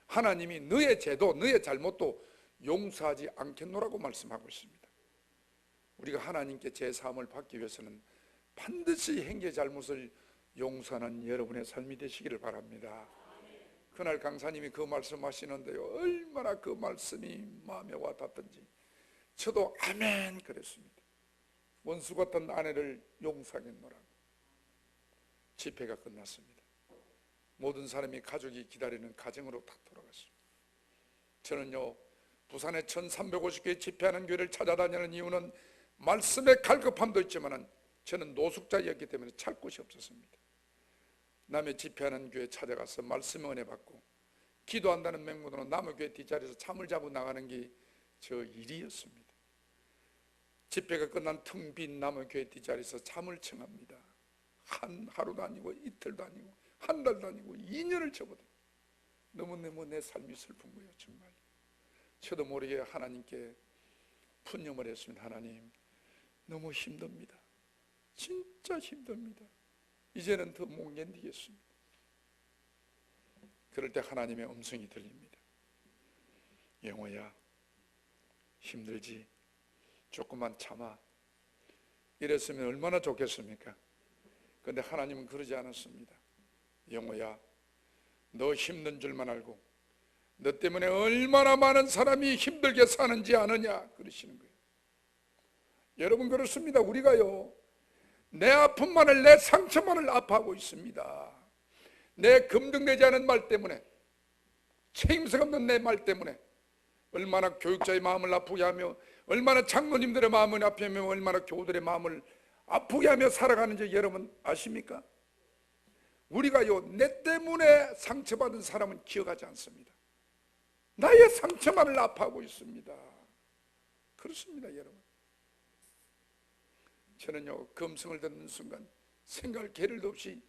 하나님이 너의 죄도 너의 잘못도 용서하지 않겠노라고 말씀하고 있습니다. 우리가 하나님께 제사함을 받기 위해서는 반드시 형제의 잘못을 용서하는 여러분의 삶이 되시기를 바랍니다. 그날 강사님이 그 말씀하시는데요, 얼마나 그 말씀이 마음에 와닿던지 저도 아멘 그랬습니다. 원수 같은 아내를 용서하겠노라고. 집회가 끝났습니다. 모든 사람이 가족이 기다리는 가정으로 딱 돌아갔습니다. 저는요, 부산에 1350개 집회하는 교회를 찾아다니는 이유는 말씀의 갈급함도 있지만 저는 노숙자였기 때문에 찰 곳이 없었습니다. 남의 집회하는 교회 찾아가서 말씀 은혜 받고 기도한다는 맹목으로 남의 교회 뒷자리에서 잠을 자고 나가는 게 저 일이었습니다. 집회가 끝난 텅 빈 남의 교회 뒷자리에서 잠을 청합니다. 하루도 아니고 이틀도 아니고 한 달도 아니고 2년을 접어도 너무너무 내 삶이 슬픈 거예요. 정말 저도 모르게 하나님께 푸념을 했습니다. 하나님, 너무 힘듭니다. 진짜 힘듭니다. 이제는 더 못 견디겠습니다. 그럴 때 하나님의 음성이 들립니다. 영호야, 힘들지? 조금만 참아. 이랬으면 얼마나 좋겠습니까? 그런데 하나님은 그러지 않았습니다. 영호야, 너 힘든 줄만 알고 너 때문에 얼마나 많은 사람이 힘들게 사는지 아느냐 그러시는 거예요. 여러분, 그렇습니다. 우리가요, 내 아픔만을, 내 상처만을 아파하고 있습니다. 내 금등되지 않은 말 때문에, 책임성 없는 내 말 때문에 얼마나 교육자의 마음을 아프게 하며, 얼마나 장로님들의 마음을 아프게 하며, 얼마나 교우들의 마음을 아프게 하며 살아가는지 여러분 아십니까? 우리가요, 내 때문에 상처받은 사람은 기억하지 않습니다. 나의 상처만을 아파하고 있습니다. 그렇습니다. 여러분, 저는요, 그 음성을 듣는 순간 생각할 겨를도 없이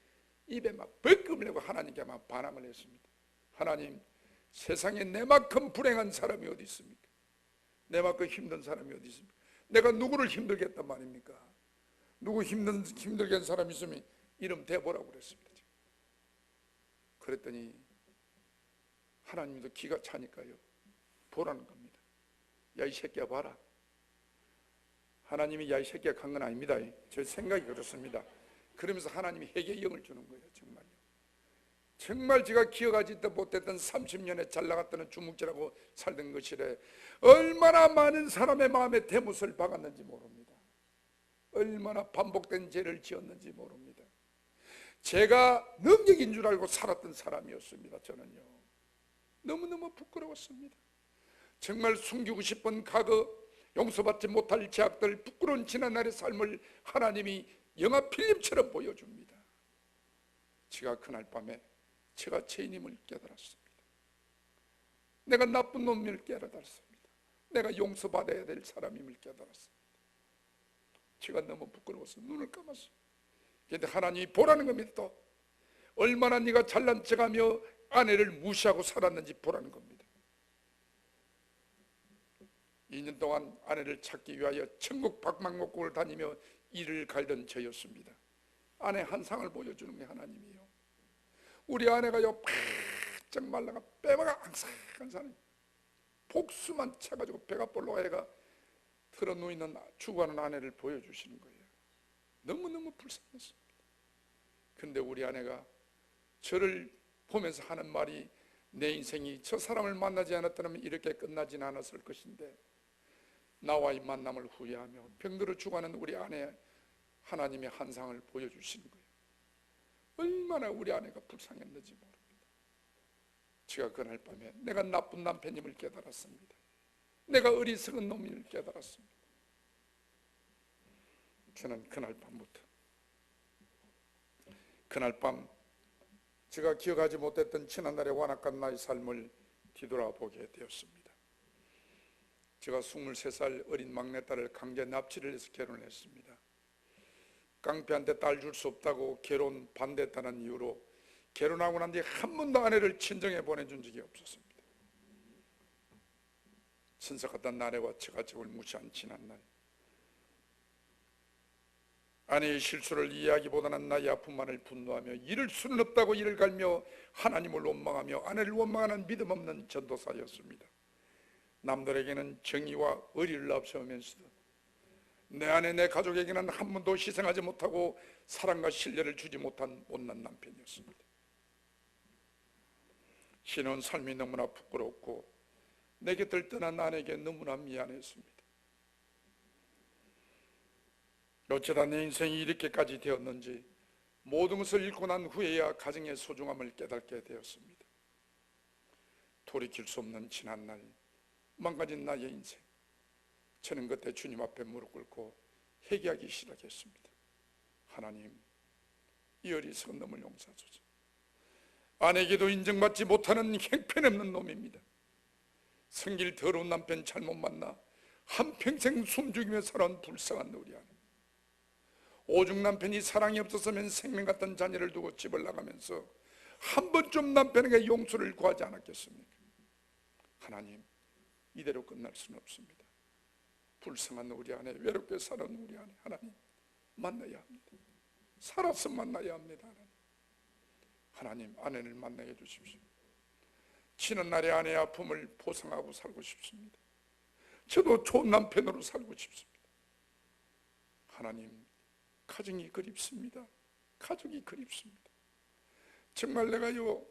입에 막 벌금을 내고 하나님께 막 반항을 했습니다. 하나님, 세상에 내만큼 불행한 사람이 어디 있습니까? 내만큼 힘든 사람이 어디 있습니까? 내가 누구를 힘들게 했단 말입니까? 누구 힘들게 한 사람이 있으면 이름 대보라고 그랬습니다. 그랬더니 하나님도 기가 차니까요, 보라는 겁니다. 야, 이 새끼야 봐라. 하나님이 야, 이 새끼야 간 건 아닙니다. 제 생각이 그렇습니다. 그러면서 하나님이 회개의 영을 주는 거예요. 정말요. 정말 제가 기억하지 못했던 30년에 잘 나갔다는 주묵지라고 살던 것이래. 얼마나 많은 사람의 마음에 대못을 박았는지 모릅니다. 얼마나 반복된 죄를 지었는지 모릅니다. 제가 능력인 줄 알고 살았던 사람이었습니다. 저는요, 너무너무 부끄러웠습니다. 정말 숨기고 싶은 과거, 용서받지 못할 죄악들, 부끄러운 지난날의 삶을 하나님이 영화 필름처럼 보여줍니다. 제가 그날 밤에 제가 죄인임을 깨달았습니다. 내가 나쁜 놈임을 깨달았습니다. 내가 용서받아야 될 사람임을 깨달았습니다. 제가 너무 부끄러워서 눈을 감았습니다. 그런데 하나님이 보라는 겁니다. 또 얼마나 네가 잘난 척하며 아내를 무시하고 살았는지 보라는 겁니다. 2년 동안 아내를 찾기 위하여 천국 박망곡곡을 다니며 일을 갈던 저였습니다. 아내 한 상을 보여주는 게 하나님이에요. 우리 아내가요, 바짝 말라가 빼마가 항상한 사람, 복수만 차가지고 배가 볼록 애가 틀어 누이는 죽어가는 아내를 보여주시는 거예요. 너무너무 불쌍했습니다. 근데 우리 아내가 저를 보면서 하는 말이, 내 인생이 저 사람을 만나지 않았다면 이렇게 끝나진 않았을 것인데 나와의 만남을 후회하며 병들어 죽어가는 우리 아내의 하나님의 한상을 보여주시는 거예요. 얼마나 우리 아내가 불쌍했는지 모릅니다. 제가 그날 밤에 내가 나쁜 남편임을 깨달았습니다. 내가 어리석은 놈임을 깨달았습니다. 저는 그날 밤 제가 기억하지 못했던 지난날의 완악한 나의 삶을 뒤돌아보게 되었습니다. 제가 23살 어린 막내딸을 강제 납치를 해서 결혼을 했습니다. 깡패한테 딸 줄 수 없다고 결혼 반대했다는 이유로 결혼하고 난 뒤 한 번도 아내를 친정에 보내준 적이 없었습니다. 친석했던 아내와 처가집을 무시한 지난날, 아내의 실수를 이해하기보다는 나의 아픔만을 분노하며 이럴 수는 없다고 이를 갈며 하나님을 원망하며 아내를 원망하는 믿음 없는 전도사였습니다. 남들에게는 정의와 의리를 앞세우면서도 내 아내, 내 가족에게는 한 번도 희생하지 못하고 사랑과 신뢰를 주지 못한 못난 남편이었습니다. 신혼 삶이 너무나 부끄럽고 내 곁을 떠난 아내에게 너무나 미안했습니다. 어쩌다 내 인생이 이렇게까지 되었는지 모든 것을 잃고 난 후에야 가정의 소중함을 깨닫게 되었습니다. 돌이킬 수 없는 지난날, 망가진 나의 인생, 저는 그때 주님 앞에 무릎 꿇고 회개하기 시작했습니다. 하나님, 이 어리석은 놈을 용서해 주소서. 아내에게도 인정받지 못하는 형편없는 놈입니다. 성질 더러운 남편 잘못 만나 한평생 숨죽이며 살아온 불쌍한 우리 아내, 오죽 남편이 사랑이 없었으면 생명 같은 자녀를 두고 집을 나가면서 한 번쯤 남편에게 용서를 구하지 않았겠습니까? 하나님, 이대로 끝날 수는 없습니다. 불쌍한 우리 아내, 외롭게 사는 우리 아내, 하나님 만나야 합니다. 살아서 만나야 합니다. 하나님, 아내를 만나게 해주십시오. 지난 날의 아내의 아픔을 보상하고 살고 싶습니다. 저도 좋은 남편으로 살고 싶습니다. 하나님, 가정이 그립습니다. 가족이 그립습니다. 정말 내가요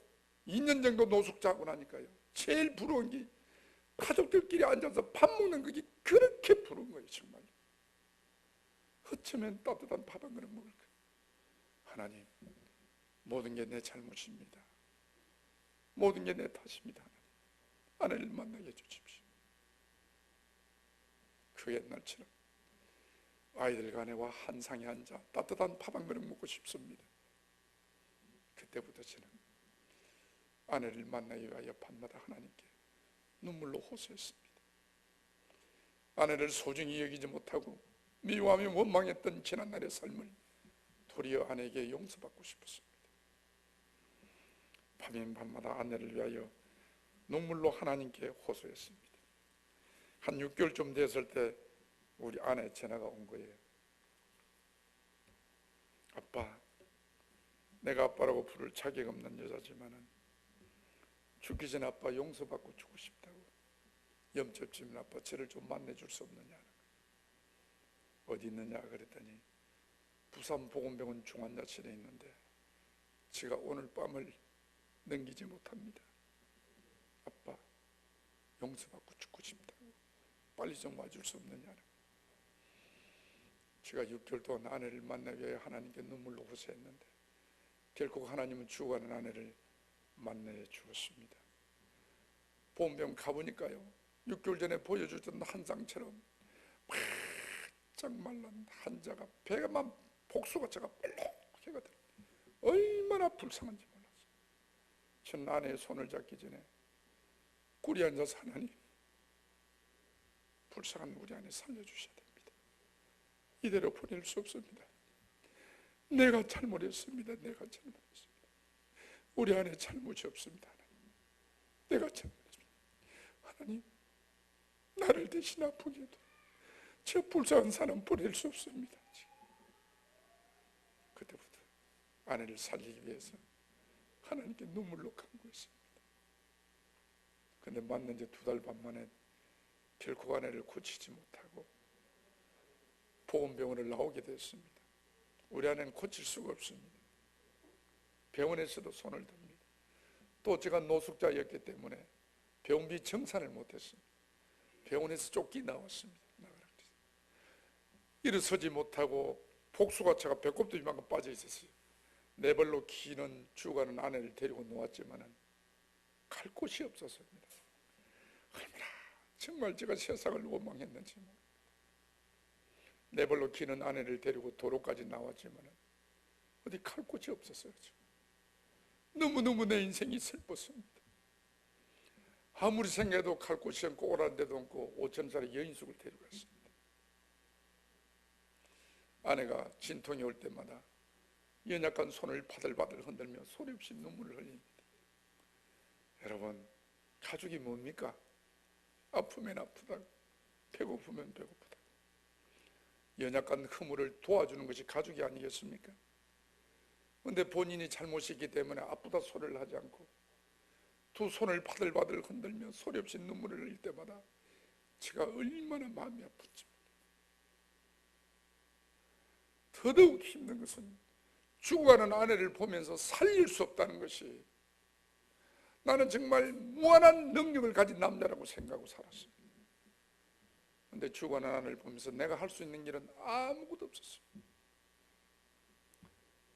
2년 정도 노숙자하고 나니까요 제일 부러운 게 가족들끼리 앉아서 밥 먹는 그게 그렇게 부러운 거예요. 정말 어쩌면 따뜻한 밥 한 그릇 먹을까. 하나님, 모든 게 내 잘못입니다. 모든 게 내 탓입니다. 하나님, 아내를 만나게 해주십시오. 그 옛날처럼 아이들과 아내와 한상에 앉아 따뜻한 밥 한 그릇 먹고 싶습니다. 그때부터 저는 아내를 만나기 위하여 밤마다 하나님께 눈물로 호소했습니다. 아내를 소중히 여기지 못하고 미워하며 원망했던 지난날의 삶을 도리어 아내에게 용서받고 싶었습니다. 밤인 밤마다 아내를 위하여 눈물로 하나님께 호소했습니다. 한 6개월쯤 됐을 때 우리 아내 전화가 온 거예요. 아빠, 내가 아빠라고 부를 자격 없는 여자지만은 죽기 전에 아빠 용서받고 죽고 싶다고. 염첩지면 아빠 저를 좀 만나줄 수 없느냐. 어디 있느냐 그랬더니 부산 보건병원 중환자실에 있는데 제가 오늘 밤을 넘기지 못합니다. 아빠, 용서받고 죽고 싶다고. 빨리 좀 와줄 수 없느냐. 제가 6개월 동안 아내를 만나기 위해 하나님께 눈물로 호소했는데 결국 하나님은 죽어가는 아내를 만나해 주었습니다. 보험병 가보니까요 6개월 전에 보여주던 한상처럼 바짝 말란 한자가 배가만 복수가자가 볼록해거든. 얼마나 불쌍한지 몰랐어요. 전 아내의 손을 잡기 전에 꿀이 앉아서 하나님, 불쌍한 우리 아내 살려주셔야 됩니다. 이대로 보낼 수 없습니다. 내가 잘못했습니다. 내가 잘못했습니다. 우리 아내 잘못이 없습니다. 하나님, 내가 잘못했습니다. 하나님, 나를 대신 아프게 해도 저 불쌍한 사람 보낼 수 없습니다. 그때부터 아내를 살리기 위해서 하나님께 눈물로 간구했습니다. 그런데 만난 지 2달 반 만에 결코 아내를 고치지 못하고 보건병원을 나오게 됐습니다. 우리 아내는 고칠 수가 없습니다. 병원에서도 손을 듭니다. 또 제가 노숙자였기 때문에 병비 정산을 못했습니다. 병원에서 쫓겨나왔습니다. 일어서지 못하고 복숭아차가 배꼽도 이만큼 빠져 있었어요. 네 발로 기는 죽어가는 아내를 데리고 놓았지만은 갈 곳이 없었습니다. 얼마나 정말 제가 세상을 원망했는지 모릅니다. 네 발로 기는 아내를 데리고 도로까지 나왔지만은 어디 갈 곳이 없었어요. 너무너무 내 인생이 슬펐습니다. 아무리 생각해도 갈 곳이 없고 오란 데도 없고 5천원짜리 여인숙을 데리고 갔습니다. 아내가 진통이 올 때마다 연약한 손을 바들바들 흔들며 소리 없이 눈물을 흘립니다. 여러분, 가족이 뭡니까? 아프면 아프다, 배고프면 배고프다. 연약한 허물을 도와주는 것이 가족이 아니겠습니까? 그런데 본인이 잘못이 있기 때문에 아프다 소리를 하지 않고 두 손을 바들바들 흔들며 소리 없이 눈물을 흘릴 때마다 제가 얼마나 마음이 아프지. 더더욱 힘든 것은 죽어가는 아내를 보면서 살릴 수 없다는 것이, 나는 정말 무한한 능력을 가진 남자라고 생각하고 살았습니다. 그런데 죽어가는 아내를 보면서 내가 할 수 있는 일은 아무것도 없었어요.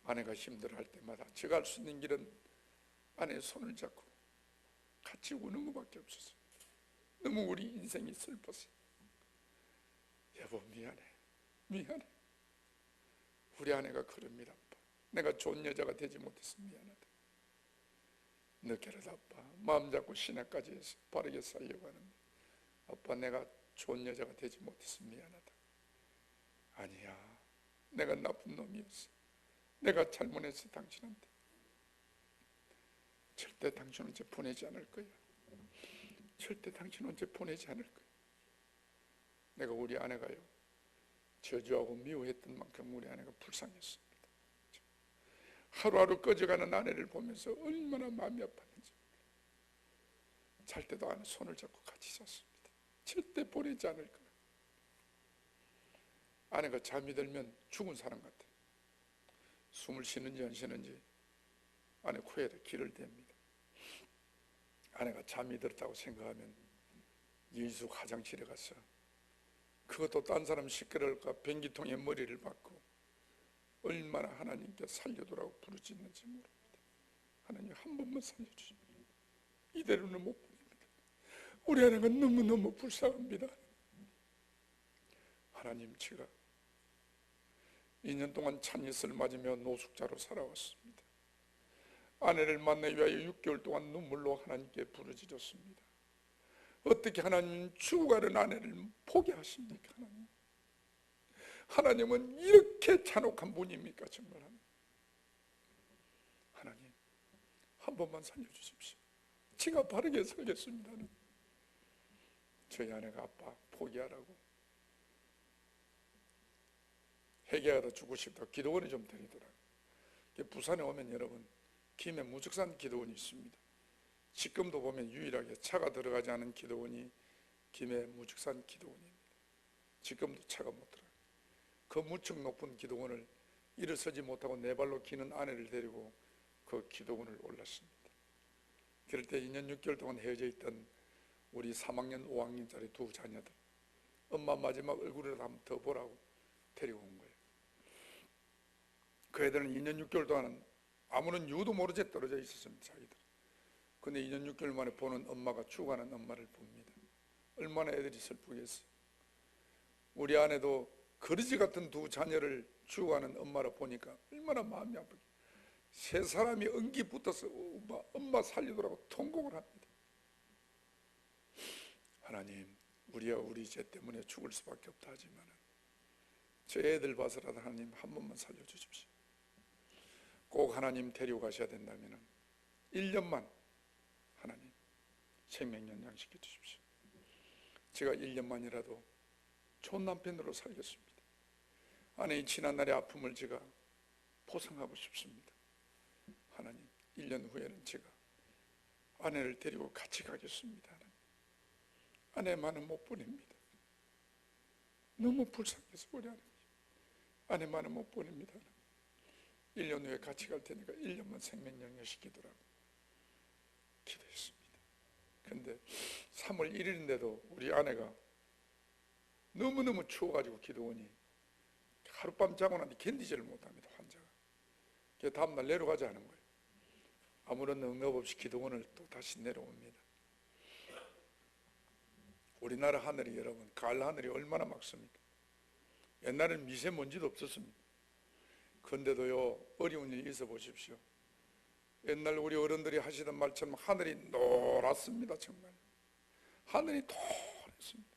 아내가 힘들어할 때마다 제가 할 수 있는 일은 아내의 손을 잡고 같이 우는 것밖에 없었어요. 너무 우리 인생이 슬펐어요. 여보 미안해, 미안해. 우리 아내가 그럽니다. 아빠, 내가 좋은 여자가 되지 못해서 미안하다. 늦게라도 아빠 마음 잡고 신학까지 해서 바르게 살려고 하는데 아빠 내가 좋은 여자가 되지 못해서 미안하다. 아니야, 내가 나쁜 놈이었어. 내가 잘못했어. 당신한테 절대 당신 언제 보내지 않을 거야. 절대 당신 언제 보내지 않을 거야. 내가 우리 아내가요 저주하고 미워했던 만큼 우리 아내가 불쌍했습니다. 하루하루 꺼져가는 아내를 보면서 얼마나 마음이 아팠는지. 잘 때도 아내 손을 잡고 같이 잤습니다. 절대 보내지 않을 거야. 아내가 잠이 들면 죽은 사람 같아요. 숨을 쉬는지 안 쉬는지 아내 코에다 기를 댑니다. 아내가 잠이 들었다고 생각하면 예수 화장실에 가서 그것도 딴 사람 시끄러울까 변기통에 머리를 박고 얼마나 하나님께 살려두라고 부르짖는지 모릅니다. 하나님 한 번만 살려주십시오. 이대로는 못 보냅니다. 우리 아내가 너무너무 불쌍합니다. 하나님, 제가 2년 동안 찬이슬 맞으며 노숙자로 살아왔습니다. 아내를 만나기 위하여 6개월 동안 눈물로 하나님께 부르짖었습니다. 어떻게 하나님 죽어가는 아내를 포기하십니까? 하나님, 하나님은 이렇게 잔혹한 분입니까? 정말 하나님 한 번만 살려주십시오. 제가 바르게 살겠습니다. 저희 아내가 아빠 포기하라고 회개하다 죽고 싶다 기도원이 좀 데리더라고요. 부산에 오면 여러분 김해 무적산 기도원이 있습니다. 지금도 보면 유일하게 차가 들어가지 않은 기도원이 김해 무적산 기도원입니다. 지금도 차가 못 들어가요. 그 무척 높은 기도원을 일어서지 못하고 네 발로 기는 아내를 데리고 그 기도원을 올랐습니다. 그럴 때 2년 6개월 동안 헤어져 있던 우리 3학년 5학년짜리 두 자녀들, 엄마 마지막 얼굴을 한번 더 보라고 데리고 온 거예요. 그 애들은 2년 6개월 동안 아무런 이유도 모르게 떨어져 있었습니다. 자기들. 근데 2년 6개월 만에 보는 엄마가 죽어가는 엄마를 봅니다. 얼마나 애들이 슬프겠어요. 우리 아내도 거리지 같은 두 자녀를 죽어가는 엄마를 보니까 얼마나 마음이 아프게 세 사람이 엉기 붙어서 엄마 살리더라고 통곡을 합니다. 하나님, 우리야 우리 죄 때문에 죽을 수밖에 없다 하지만 저 애들 봐서라도 하나님 한 번만 살려주십시오. 꼭 하나님 데리고 가셔야 된다면 1년만 하나님 생명 연장시켜 주십시오. 제가 1년만이라도 좋은 남편으로 살겠습니다. 아내의 지난날의 아픔을 제가 보상하고 싶습니다. 하나님, 1년 후에는 제가 아내를 데리고 같이 가겠습니다. 하나님. 아내만은 못 보냅니다. 너무 불쌍해서 우리 아내만은 못 보냅니다. 1년 후에 같이 갈 테니까 1년만 생명영역시키더라고. 기도했습니다. 근데 3월 1일인데도 우리 아내가 너무너무 추워가지고 기도원이 하룻밤 자고 나니 견디지를 못합니다. 환자가. 그래서 다음날 내려가자 하는 거예요. 아무런 응답 없이 기도원을 또 다시 내려옵니다. 우리나라 하늘이 여러분, 가을 하늘이 얼마나 맑습니까? 옛날에는 미세먼지도 없었습니다. 그런데도요, 어려운 일이 있어 보십시오. 옛날 우리 어른들이 하시던 말처럼 하늘이 노랗습니다. 정말 하늘이 노랗습니다.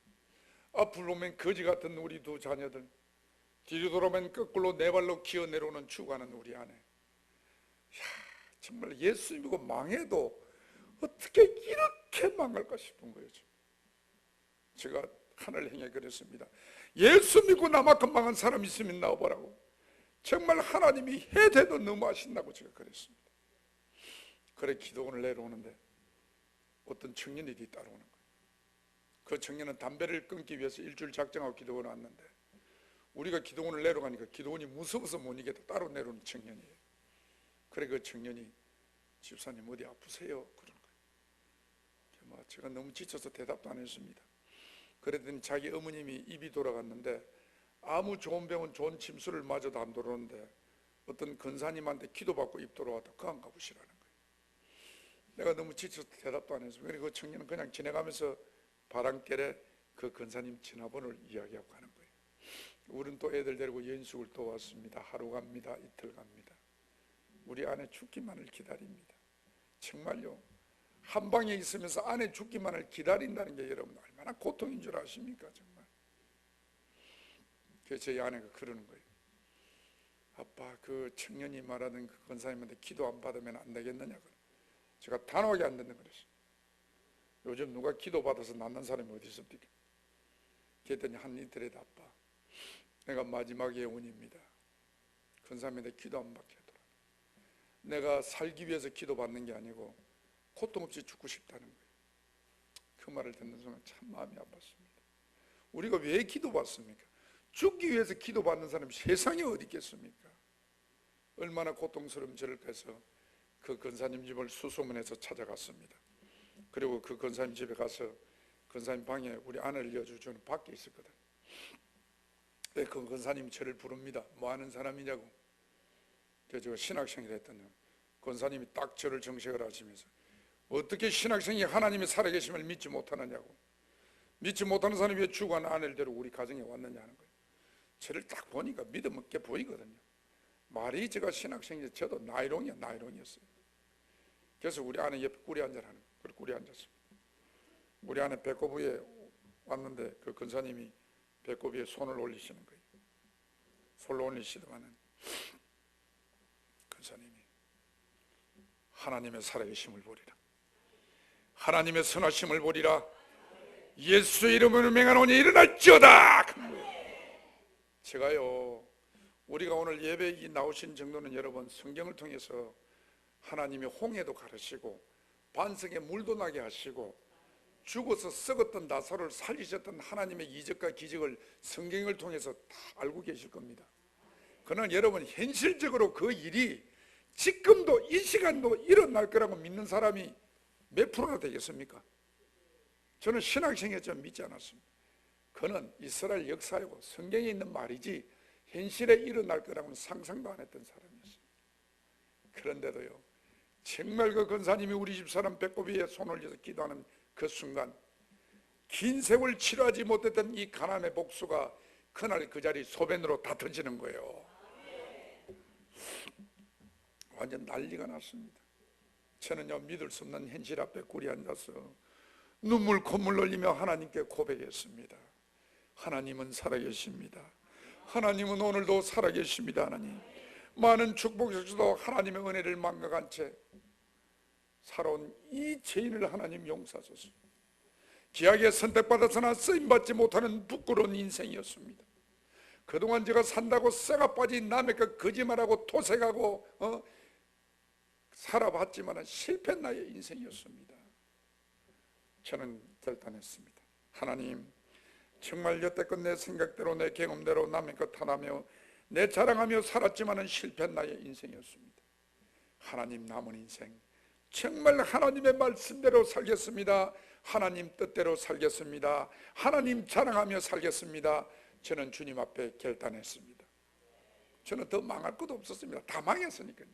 앞으로 오면 거지 같은 우리 두 자녀들, 뒤로 돌아오면 거꾸로 네 발로 기어 내려오는 죽어가는 우리 아내. 이야, 정말 예수 믿고 망해도 어떻게 이렇게 망할까 싶은 거예요. 제가 하늘 행에 그랬습니다. 예수 믿고 나만큼 망한 사람 있으면 나와보라고. 정말 하나님이 해대도 너무 하신다고 제가 그랬습니다. 그래 기도원을 내려오는데 어떤 청년이 따라오는 거예요. 그 청년은 담배를 끊기 위해서 일주일 작정하고 기도원에 왔는데 우리가 기도원을 내려가니까 기도원이 무서워서 못 이겨도 따로 내려오는 청년이에요. 그래 그 청년이 집사님 어디 아프세요? 그러는 거예요. 제가 너무 지쳐서 대답도 안 했습니다. 그랬더니 자기 어머님이 입이 돌아갔는데 아무 좋은 병원 좋은 침수를 마저도 안 돌아오는데 어떤 권사님한테 기도받고 입 돌아왔다 그 안 가보시라는 거예요. 내가 너무 지쳐서 대답도 안 했습니다. 그리고 그 청년은 그냥 지나가면서 바람결에 그 권사님 전화번호를 이야기하고 가는 거예요. 우리는 또 애들 데리고 연숙을 또 왔습니다. 하루 갑니다. 이틀 갑니다. 우리 아내 죽기만을 기다립니다. 정말요, 한 방에 있으면서 아내 죽기만을 기다린다는 게 여러분 얼마나 고통인 줄 아십니까? 정말. 그래서 저희 아내가 그러는 거예요. 아빠, 그 청년이 말하던 그 권사님한테 기도 안 받으면 안 되겠느냐. 제가 단호하게 안 된다 그랬어요. 요즘 누가 기도 받아서 낫는 사람이 어디 있습니까? 그랬더니 한 이틀에 아빠, 내가 마지막 예언입니다. 권사님한테 기도 안 받게 하더라. 내가 살기 위해서 기도 받는 게 아니고 고통 없이 죽고 싶다는 거예요. 그 말을 듣는 순간 참 마음이 아팠습니다. 우리가 왜 기도 받습니까? 죽기 위해서 기도 받는 사람이 세상에 어디 있겠습니까? 얼마나 고통스러운 저를 해서 그 권사님 집을 수소문해서 찾아갔습니다. 그리고 그 권사님 집에 가서 권사님 방에 우리 아내를 여주고 저는 밖에 있었거든요. 그 권사님이 저를 부릅니다. 뭐 하는 사람이냐고. 그래서 제가 신학생이라 했더니 권사님이 딱 저를 정색을 하시면서 어떻게 신학생이 하나님의 살아계심을 믿지 못하느냐고. 믿지 못하는 사람이 왜 죽어간 아내를 데리고 우리 가정에 왔느냐 하는 거예요. 저를 딱 보니까 믿음 없게 보이거든요. 말이 제가 신학생인데 저도 나이롱이었어요. 그래서 우리 아내 옆에 꿀이 앉으라는 거예요. 그리고 꿀이 앉았습니다. 우리 아내 배꼽 위에 왔는데 그 권사님이 배꼽 위에 손을 올리시는 거예요. 손을 올리시더만은 권사님이 하나님의 살아계심을 보리라. 하나님의 선하심을 보리라. 예수 이름으로 맹하노니 일어날지어다. 제가요, 우리가 오늘 예배에 나오신 정도는 여러분 성경을 통해서 하나님의 홍해도 가르치고 반석에 물도 나게 하시고 죽어서 썩었던 나사로를 살리셨던 하나님의 이적과 기적을 성경을 통해서 다 알고 계실 겁니다. 그러나 여러분 현실적으로 그 일이 지금도 이 시간도 일어날 거라고 믿는 사람이 몇 프로나 되겠습니까? 저는 신학생이었지만 믿지 않았습니다. 그는 이스라엘 역사이고 성경에 있는 말이지 현실에 일어날 거라고는 상상도 안 했던 사람이었습니다. 그런데도요, 정말 그 권사님이 우리 집 사람 배꼽 위에 손을 올려서 기도하는 그 순간 긴 세월 치료하지 못했던 이 가난의 복수가 그날 그 자리 소변으로 다 터지는 거예요. 완전 난리가 났습니다. 저는요, 믿을 수 없는 현실 앞에 꿀이 앉아서 눈물 콧물 흘리며 하나님께 고백했습니다. 하나님은 살아계십니다. 하나님은 오늘도 살아계십니다. 하나님, 많은 축복 속에서도 하나님의 은혜를 망각한 채 살아온 이 죄인을 하나님 용서하소서. 귀하게 선택받아서나 쓰임받지 못하는 부끄러운 인생이었습니다. 그동안 제가 산다고 쇠가 빠진 남의 것 거짓말하고 토색하고 살아봤지만 실패 나의 인생이었습니다. 저는 결단했습니다. 하나님, 정말 여태껏 내 생각대로 내 경험대로 남의 것 하나며 내 자랑하며 살았지만은 실패한 나의 인생이었습니다. 하나님 남은 인생 정말 하나님의 말씀대로 살겠습니다. 하나님 뜻대로 살겠습니다. 하나님 자랑하며 살겠습니다. 저는 주님 앞에 결단했습니다. 저는 더 망할 것도 없었습니다. 다 망했으니까요.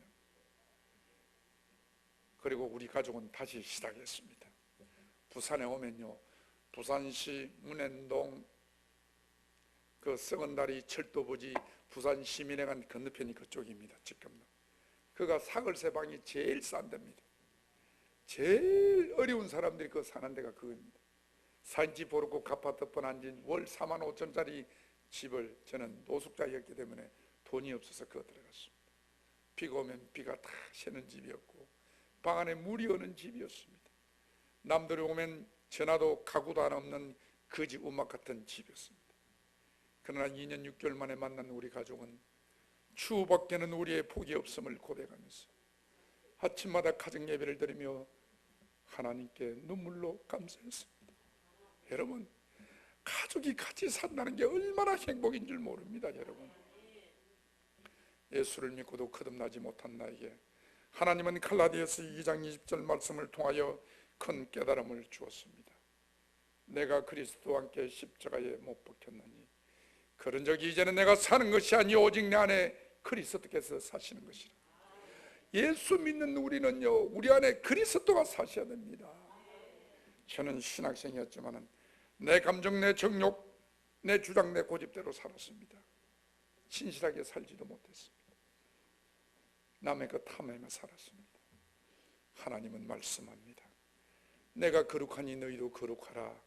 그리고 우리 가족은 다시 시작했습니다. 부산에 오면요, 부산시 문현동 그 썩은다리 철도부지 부산시민회관 건너편이 그쪽입니다. 지금도 그가 사글세방이 제일 싼 데입니다. 제일 어려운 사람들이 그 사는 데가 그겁니다. 산지 보르고 아파트번 앉은 월 4만 5천짜리 집을 저는 노숙자였기 때문에 돈이 없어서 그거 들어갔습니다. 비가 오면 비가 다 새는 집이었고 방 안에 물이 오는 집이었습니다. 남들이 오면 전화도 가구도 하나 없는 거지 우막 같은 집이었습니다. 그러나 2년 6개월 만에 만난 우리 가족은 추후밖에는 우리의 복이 없음을 고백하면서 아침마다 가정 예배를 드리며 하나님께 눈물로 감사했습니다. 여러분, 가족이 같이 산다는 게 얼마나 행복인 줄 모릅니다. 여러분, 예수를 믿고도 거듭나지 못한 나에게 하나님은 갈라디아서 2장 20절 말씀을 통하여 큰 깨달음을 주었습니다. 내가 그리스도와 함께 십자가에 못 박혔나니 그런 적이 이제는 내가 사는 것이 아니 오직 내 안에 그리스도께서 사시는 것이라. 예수 믿는 우리는요, 우리 안에 그리스도가 사셔야 됩니다. 저는 신학생이었지만 내 감정, 내 정욕, 내 주장, 내 고집대로 살았습니다. 진실하게 살지도 못했습니다. 남의 것 탐하며 살았습니다. 하나님은 말씀합니다. 내가 거룩하니 너희도 거룩하라.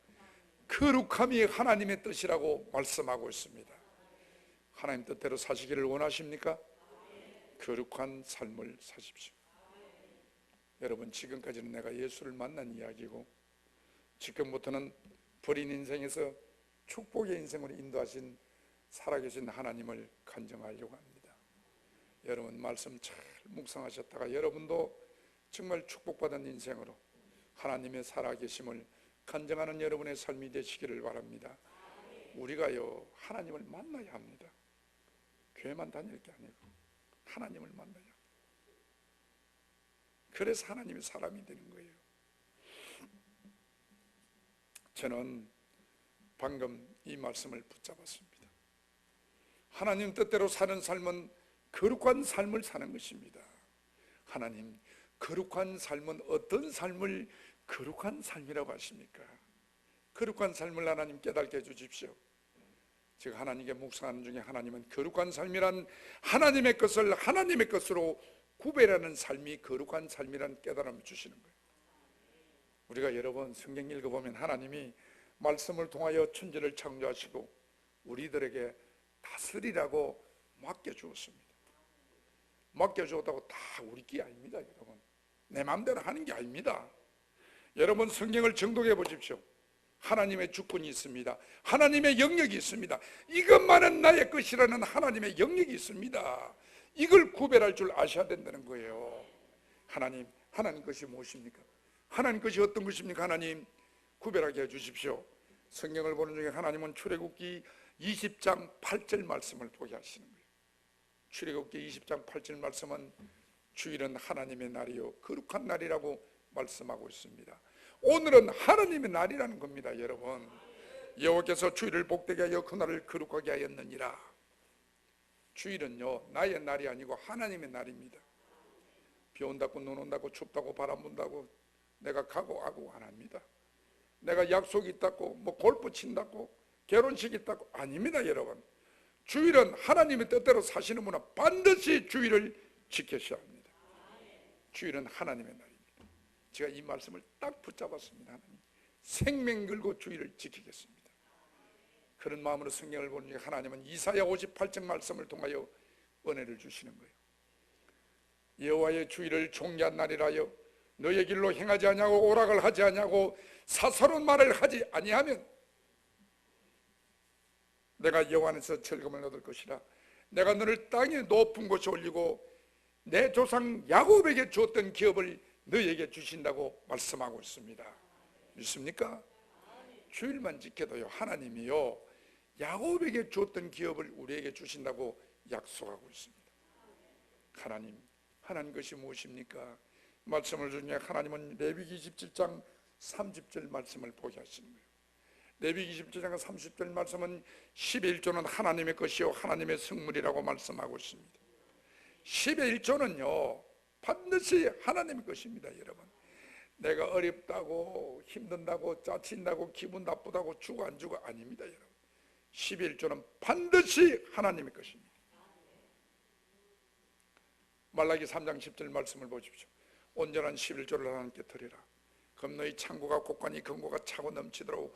거룩함이 하나님의 뜻이라고 말씀하고 있습니다. 하나님 뜻대로 사시기를 원하십니까? 거룩한 삶을 사십시오. 여러분, 지금까지는 내가 예수를 만난 이야기고 지금부터는 버린 인생에서 축복의 인생으로 인도하신 살아계신 하나님을 간증하려고 합니다. 여러분, 말씀 잘 묵상하셨다가 여러분도 정말 축복받은 인생으로 하나님의 살아계심을 간증하는 여러분의 삶이 되시기를 바랍니다. 우리가요, 하나님을 만나야 합니다. 교회만 다닐 게 아니고 하나님을 만나야 합니다. 그래서 하나님의 사람이 되는 거예요. 저는 방금 이 말씀을 붙잡았습니다. 하나님 뜻대로 사는 삶은 거룩한 삶을 사는 것입니다. 하나님, 거룩한 삶은 어떤 삶을 거룩한 삶이라고 하십니까? 거룩한 삶을 하나님 깨닫게 해주십시오. 제가 하나님께 묵상하는 중에 하나님은 거룩한 삶이란 하나님의 것을 하나님의 것으로 구별하는 삶이 거룩한 삶이라는 깨달음을 주시는 거예요. 우리가 여러 번 성경 읽어보면 하나님이 말씀을 통하여 천지를 창조하시고 우리들에게 다스리라고 맡겨주었습니다. 맡겨주었다고 다 우리 게 아닙니다. 여러분, 내 마음대로 하는 게 아닙니다. 여러분, 성경을 정독해 보십시오. 하나님의 주권이 있습니다. 하나님의 영역이 있습니다. 이것만은 나의 것이라는 하나님의 영역이 있습니다. 이걸 구별할 줄 아셔야 된다는 거예요. 하나님 것이 무엇입니까? 하나님 것이 어떤 것입니까? 하나님 구별하게 해주십시오. 성경을 보는 중에 하나님은 출애굽기 20장 8절 말씀을 보게 하시는 거예요. 출애굽기 20장 8절 말씀은 주일은 하나님의 날이요 거룩한 날이라고 말씀하고 있습니다. 오늘은 하나님의 날이라는 겁니다. 여러분, 여호와께서 주일을 복되게 하여 그날을 거룩하게 하였느니라. 주일은요, 나의 날이 아니고 하나님의 날입니다. 비 온다고 눈 온다고 춥다고 바람 분다고 내가 각오하고 안 합니다. 내가 약속이 있다고 뭐 골프 친다고 결혼식 있다고 아닙니다. 여러분, 주일은 하나님의 뜻대로 사시는 분은 반드시 주일을 지키셔야 합니다. 주일은 하나님의 날입니다. 제가 이 말씀을 딱 붙잡았습니다. 하나님, 생명 걸고 주일을 지키겠습니다. 그런 마음으로 성경을 보니 하나님은 이사야 58장 말씀을 통하여 은혜를 주시는 거예요. 여호와의 주일을 종려한 날이라여 너의 길로 행하지 아니하고 오락을 하지 아니하고 사사로운 말을 하지 아니하면 내가 여호와 안에서 즐거움을 얻을 것이라. 내가 너를 땅의 높은 곳에 올리고 내 조상 야곱에게 주었던 기업을 너에게 주신다고 말씀하고 있습니다. 믿습니까? 주일만 지켜도요, 하나님이요 야곱에게 주었던 기업을 우리에게 주신다고 약속하고 있습니다. 하나님 것이 무엇입니까? 말씀을 중에 하나님은 레위기 27장 30절 말씀을 보게 하시는 거예요. 레위기 27장 30절 말씀은 10의 1조는 하나님의 것이요 하나님의 성물이라고 말씀하고 있습니다. 10의 1조는요 반드시 하나님의 것입니다. 여러분, 내가 어렵다고 힘든다고 짜친다고 기분 나쁘다고 주고 안 주고 아닙니다. 여러분, 10의 1조는 반드시 하나님의 것입니다. 말라기 3장 10절 말씀을 보십시오. 온전한 11조를 하나님께 드리라. 그럼 너희 창고가 곳간이 금고가 차고 넘치도록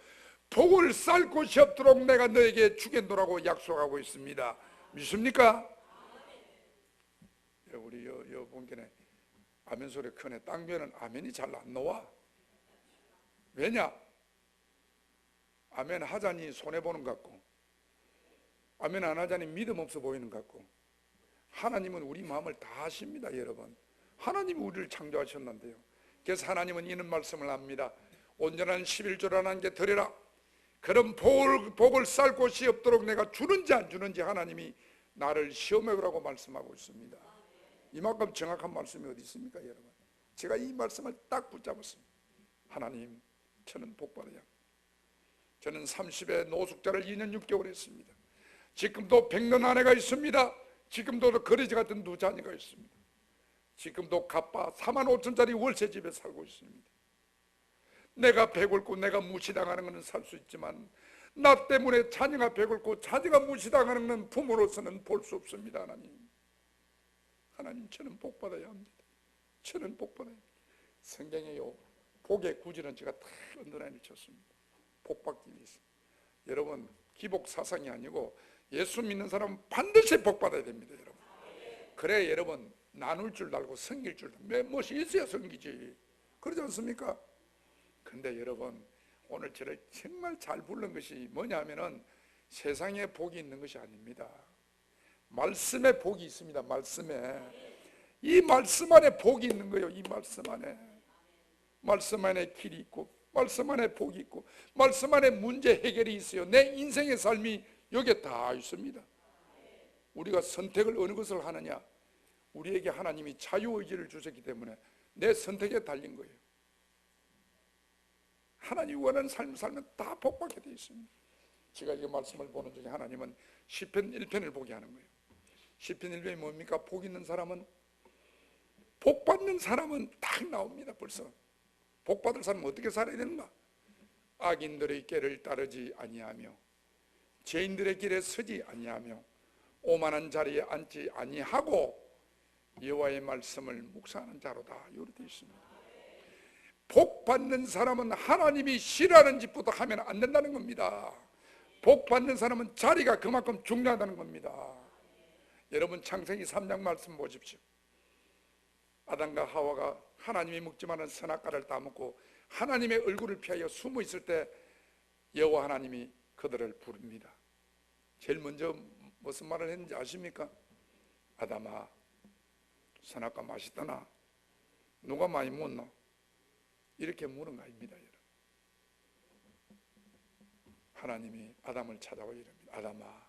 복을 쌀 곳이 없도록 내가 너에게 주겠노라고 약속하고 있습니다. 믿습니까? 우리 여 본견에 아멘 소리 크네. 땅변은 아멘이 잘 안 나와. 왜냐? 아멘 하자니 손해보는 것 같고, 아멘 안 하자니 믿음 없어 보이는 것 같고, 하나님은 우리 마음을 다 아십니다. 여러분, 하나님이 우리를 창조하셨는데요. 그래서 하나님은 이런 말씀을 합니다. 온전한 11조를 하나님께 드리라. 그런 복을 쌀 곳이 없도록 내가 주는지 안 주는지 하나님이 나를 시험해보라고 말씀하고 있습니다. 이만큼 정확한 말씀이 어디 있습니까? 여러분, 제가 이 말씀을 딱 붙잡았습니다. 하나님, 저는 복받아야 합니다. 저는 30의 노숙자를 2년 6개월 했습니다. 지금도 백년 아내가 있습니다. 지금도 거리지 같은 두 자녀가 있습니다. 지금도 갑바 4만 5천짜리 월세집에 살고 있습니다. 내가 배고프고 내가 무시당하는 것은 살 수 있지만 나 때문에 자녀가 배고프고 자녀가 무시당하는 것은 부모로서는 볼 수 없습니다. 하나님, 저는 복받아야 합니다. 저는 복받아야 합니다. 성경에요, 복의 구절은 제가 다 언더라인을 쳤습니다. 복받기 위해서. 여러분, 기복 사상이 아니고 예수 믿는 사람은 반드시 복받아야 됩니다. 여러분, 그래 여러분, 나눌 줄 알고 섬길 줄 무엇이 있어야 섬기지, 그러지 않습니까? 근데 여러분, 오늘 저를 정말 잘 부른 것이 뭐냐면은 세상에 복이 있는 것이 아닙니다. 말씀에 복이 있습니다. 이 말씀 안에 복이 있는 거예요. 이 말씀 안에 길이 있고, 말씀 안에 복이 있고, 말씀 안에 문제 해결이 있어요. 내 인생의 삶이 여기에 다 있습니다. 우리가 선택을 어느 것을 하느냐, 우리에게 하나님이 자유의지를 주셨기 때문에 내 선택에 달린 거예요. 하나님이 원하는 삶을 살면 다 복받게 되어 있습니다. 제가 이 말씀을 보는 중에 하나님은 시편 1편을 보게 하는 거예요. 시편 1편이 뭡니까? 복 있는 사람은, 복 받는 사람은 딱 나옵니다. 벌써 복 받을 사람은 어떻게 살아야 되는가? 악인들의 길을 따르지 아니하며 죄인들의 길에 서지 아니하며 오만한 자리에 앉지 아니하고 여호와의 말씀을 묵상하는 자로다. 이렇게 되어 있습니다. 복 받는 사람은 하나님이 싫어하는 짓부터 하면 안 된다는 겁니다. 복 받는 사람은 자리가 그만큼 중요하다는 겁니다. 여러분, 창세기 3장 말씀 보십시오. 아담과 하와가 하나님이 먹지 말라는 선악과를 따먹고 하나님의 얼굴을 피하여 숨어 있을 때 여호와 하나님이 그들을 부릅니다. 제일 먼저 무슨 말을 했는지 아십니까? 아담아, 선악과 맛있더나? 누가 많이 먹노? 이렇게 물은 거 아닙니다. 여러분, 하나님이 아담을 찾아와 이럽니다. 아담아,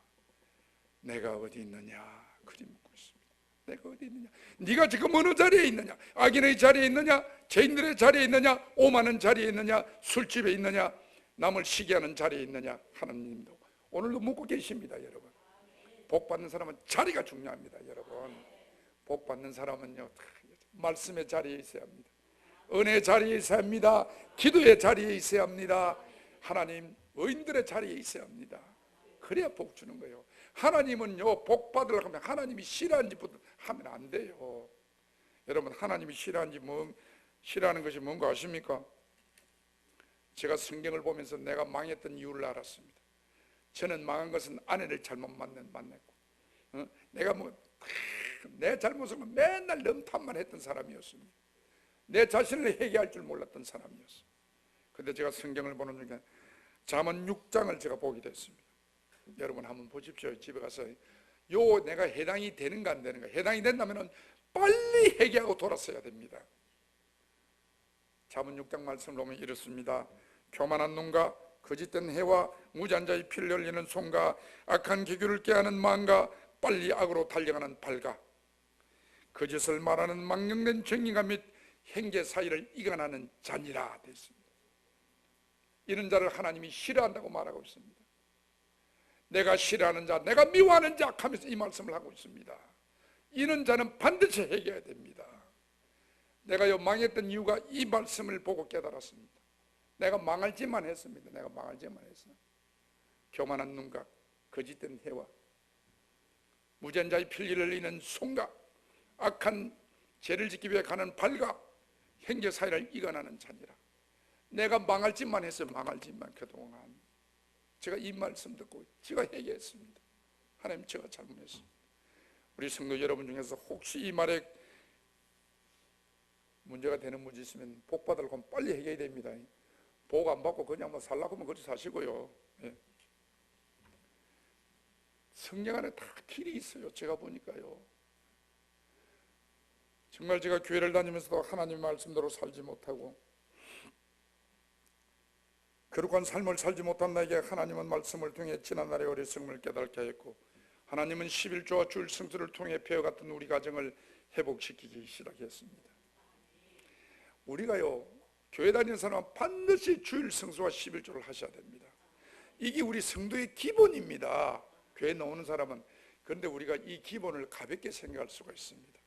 내가 어디 있느냐? 그리 묻고 있습니다. 내가 어디 있느냐? 네가 지금 어느 자리에 있느냐? 악인의 자리에 있느냐? 죄인들의 자리에 있느냐? 오만한 자리에 있느냐? 술집에 있느냐? 남을 시기하는 자리에 있느냐? 하나님도 오늘도 묻고 계십니다. 여러분, 복 받는 사람은 자리가 중요합니다. 여러분, 복 받는 사람은요, 말씀의 자리에 있어야 합니다. 은혜의 자리에 있어야 합니다. 기도의 자리에 있어야 합니다. 하나님, 의인들의 자리에 있어야 합니다. 그래야 복 주는 거예요. 하나님은요, 복 받으려고 하면 하나님이 싫어하는 짓부터 하면 안 돼요. 여러분, 하나님이 싫어하는 것이 뭔가 아십니까? 제가 성경을 보면서 내가 망했던 이유를 알았습니다. 저는 망한 것은 아내를 잘못 만났고, 내가 내 잘못은 맨날 넘탄만 했던 사람이었습니다. 내 자신을 회개할 줄 몰랐던 사람이었어요. 근데 제가 성경을 보는 중에 잠언 6장을 제가 보게 됐습니다. 여러분 한번 보십시오. 집에 가서 내가 해당이 되는가 안 되는가, 해당이 된다면 빨리 회개하고 돌아서야 됩니다. 잠언 6장 말씀을 보면 이렇습니다. 교만한 눈과 거짓된 해와 무잔자의 피를 흘리는 손과 악한 기교를 깨하는 마음과 빨리 악으로 달려가는 발과 거짓을 말하는 망령된 정의가 및 행계 사이를 이간하는 자니라 됐습니다. 이런 자를 하나님이 싫어한다고 말하고 있습니다. 내가 싫어하는 자, 내가 미워하는 자 하면서 이 말씀을 하고 있습니다. 이런 자는 반드시 해결해야 됩니다. 내가요 망했던 이유가 이 말씀을 보고 깨달았습니다. 내가 망할 짓만 했습니다. 내가 망할 짓만 했어. 교만한 눈각, 거짓된 해와, 무죄한 자의 필리를 흘리는 손각, 악한 죄를 짓기 위해 가는 발과 행제 사이를 이간하는 자니라. 내가 망할 짓만 했어요. 망할 짓만. 그동안 제가 이 말씀 듣고 제가 회개했습니다. 하나님, 제가 잘못했습니다. 우리 성도 여러분 중에서 혹시 이 말에 문제가 되는 문제 있으면 복 받으려고 하면 빨리 해결해야 됩니다. 복 안 받고 그냥 뭐 살라고 하면 그렇게 사시고요. 예. 성령 안에 다 길이 있어요. 제가 보니까요. 정말 제가 교회를 다니면서도 하나님 말씀대로 살지 못하고 거룩한 삶을 살지 못한 나에게 하나님은 말씀을 통해 지난날의 어리석음을 깨닫게 하였고, 하나님은 11조와 주일 성수를 통해 배워갔던 우리 가정을 회복시키기 시작했습니다. 우리가요 교회 다니는 사람은 반드시 주일 성수와 11조를 하셔야 됩니다. 이게 우리 성도의 기본입니다. 교회 나오는 사람은. 그런데 우리가 이 기본을 가볍게 생각할 수가 있습니다.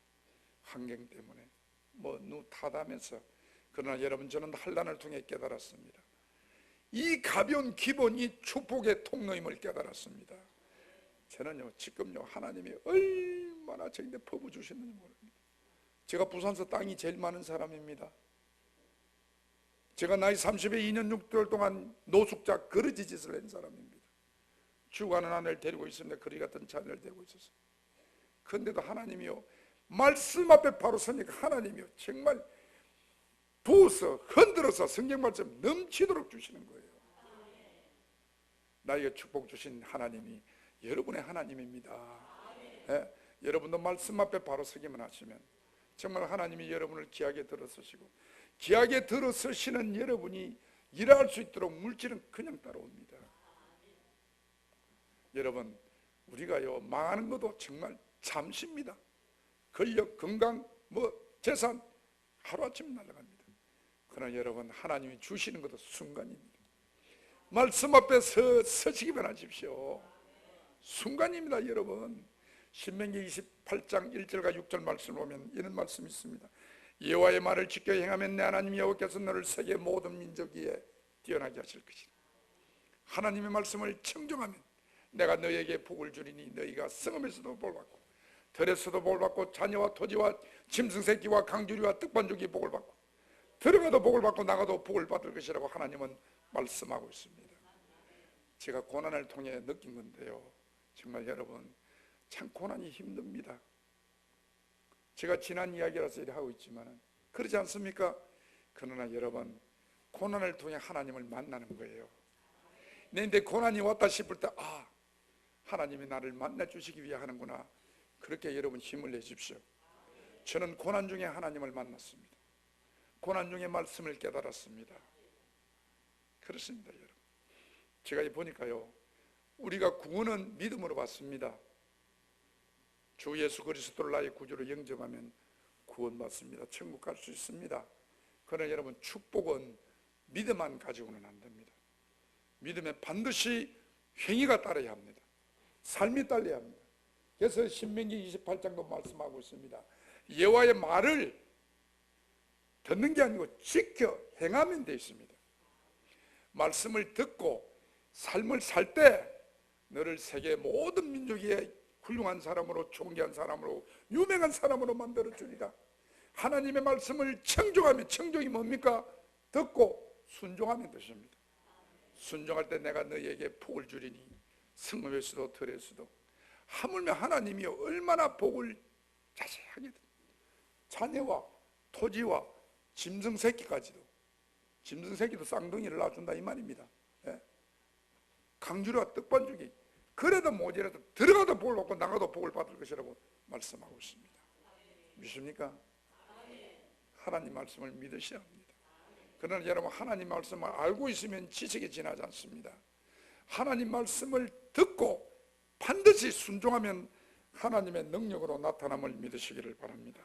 환경 때문에 누 타다면서. 그러나 여러분, 저는 환난을 통해 깨달았습니다. 이 가벼운 기본이 축복의 통로임을 깨달았습니다. 저는요 지금요 하나님이 얼마나 저에게 퍼부 주시는지 모릅니다. 제가 부산서 땅이 제일 많은 사람입니다. 제가 나이 30에 2년 6개월 동안 노숙자 거르지 짓을 한 사람입니다. 죽어가는 아내를 데리고 있습니다. 거리 같은 자녀를 데리고 있었어요. 그런데도 하나님이요 말씀 앞에 바로 서니까 하나님이요 정말 부어서 흔들어서 성경 말씀 넘치도록 주시는 거예요. 나에게 축복 주신 하나님이 여러분의 하나님입니다. 예? 여러분도 말씀 앞에 바로 서기만 하시면 정말 하나님이 여러분을 귀하게 들어서시고, 귀하게 들어서시는 여러분이 일할 수 있도록 물질은 그냥 따라옵니다. 여러분, 우리가요 망하는 것도 정말 잠시입니다. 권력, 건강, 재산 하루아침에 날아갑니다. 그러나 여러분, 하나님이 주시는 것도 순간입니다. 말씀 앞에 서시기만 하십시오. 순간입니다. 여러분, 신명기 28장 1절과 6절 말씀을 보면 이런 말씀이 있습니다. 여호와의 말을 지켜 행하면 내 하나님 여호와께서 너를 세계 모든 민족 위에 뛰어나게 하실 것이라. 하나님의 말씀을 청정하면 내가 너희에게 복을 주리니 너희가 성읍에서도 복받고 들에서도 복받고 자녀와 토지와 짐승 새끼와 강주리와 떡반죽이 복을 받고 들어가도 복을 받고 나가도 복을 받을 것이라고 하나님은 말씀하고 있습니다. 제가 고난을 통해 느낀 건데요, 정말 여러분 참 고난이 힘듭니다. 제가 지난 이야기라서 이렇게 하고 있지만 그렇지 않습니까? 그러나 여러분, 고난을 통해 하나님을 만나는 거예요. 근데 고난이 왔다 싶을 때 하나님이 나를 만나주시기 위해 하는구나. 그렇게 여러분 힘을 내십시오. 저는 고난 중에 하나님을 만났습니다. 고난 중에 말씀을 깨달았습니다. 그렇습니다. 여러분, 제가 보니까요 우리가 구원은 믿음으로 받습니다. 주 예수 그리스도를 나의 구주로 영접하면 구원받습니다. 천국 갈 수 있습니다. 그러나 여러분, 축복은 믿음만 가지고는 안 됩니다. 믿음에 반드시 행위가 따라야 합니다. 삶이 따라야 합니다. 그래서 신명기 28장도 말씀하고 있습니다. 여호와의 말을 듣는 게 아니고 지켜 행하면 되어 있습니다. 말씀을 듣고 삶을 살 때 너를 세계 모든 민족 위에 훌륭한 사람으로, 존귀한 사람으로, 유명한 사람으로 만들어주리라. 하나님의 말씀을 청종하면, 청종이 뭡니까? 듣고 순종하면 되십니다. 순종할 때 내가 너희에게 복을 주리니 성읍에서도 들에서도. 하물며 하나님이 얼마나 복을 자세하게 자녀와 토지와 짐승 새끼까지도, 짐승 새끼도 쌍둥이를 낳아준다 이 말입니다. 예? 강주리와 떡반죽이 그래도 모자라도 들어가도 복을 받고 나가도 복을 받을 것이라고 말씀하고 있습니다. 믿습니까? 하나님 말씀을 믿으셔야 합니다. 그러나 여러분, 하나님 말씀을 알고 있으면 지식이 지나지 않습니다. 하나님 말씀을 듣고 반드시 순종하면 하나님의 능력으로 나타남을 믿으시기를 바랍니다.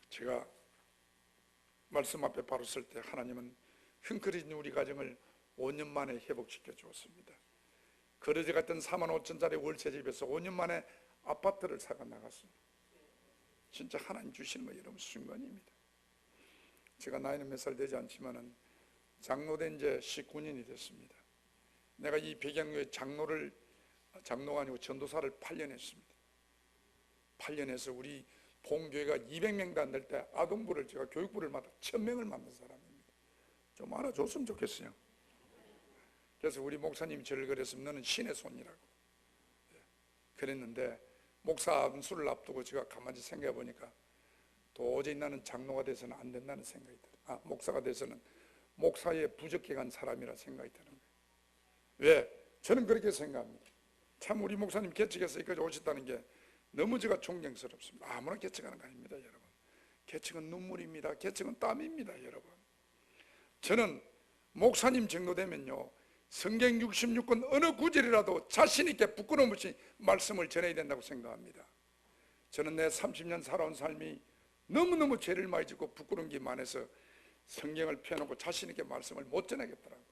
제가 말씀 앞에 바로 설 때 하나님은 흔들린 우리 가정을 5년 만에 회복시켜 주었습니다. 거르지 같은 4만 5천짜리 월세집에서 5년 만에 아파트를 사가 나갔습니다. 진짜 하나님 주시는 거 여러분 순간입니다. 제가 나이는 몇 살 되지 않지만은 장로된 지 19년이 됐습니다. 내가 이 백양교회 장로가 아니고 전도사를 8년 했습니다. 8년 해서 우리 본교회가 200명도 안 될 때 아동부를 제가 교육부를 맡아 1000명을 만든 사람입니다. 좀 알아줬으면 좋겠어요. 그래서 우리 목사님이 저를 그랬으면 너는 신의 손이라고 그랬는데, 목사 안수를 앞두고 제가 가만히 생각해 보니까 도저히 나는 장로가 돼서는 안 된다는 생각이 들어요. 목사가 돼서는 목사에 부족해 간 사람이라 생각이 드는 거예요. 왜? 저는 그렇게 생각합니다. 참 우리 목사님 개척해서 여기까지 오셨다는 게 너무 제가 존경스럽습니다. 아무나 개척하는 거 아닙니다, 여러분. 개척은 눈물입니다. 개척은 땀입니다, 여러분. 저는 목사님 정도 되면요, 성경 66권 어느 구절이라도 자신 있게 부끄러움 없이 말씀을 전해야 된다고 생각합니다. 저는 내 30년 살아온 삶이 너무너무 죄를 많이 짓고 부끄러운 게 많아서 성경을 펴놓고 자신 있게 말씀을 못 전하겠더라고요.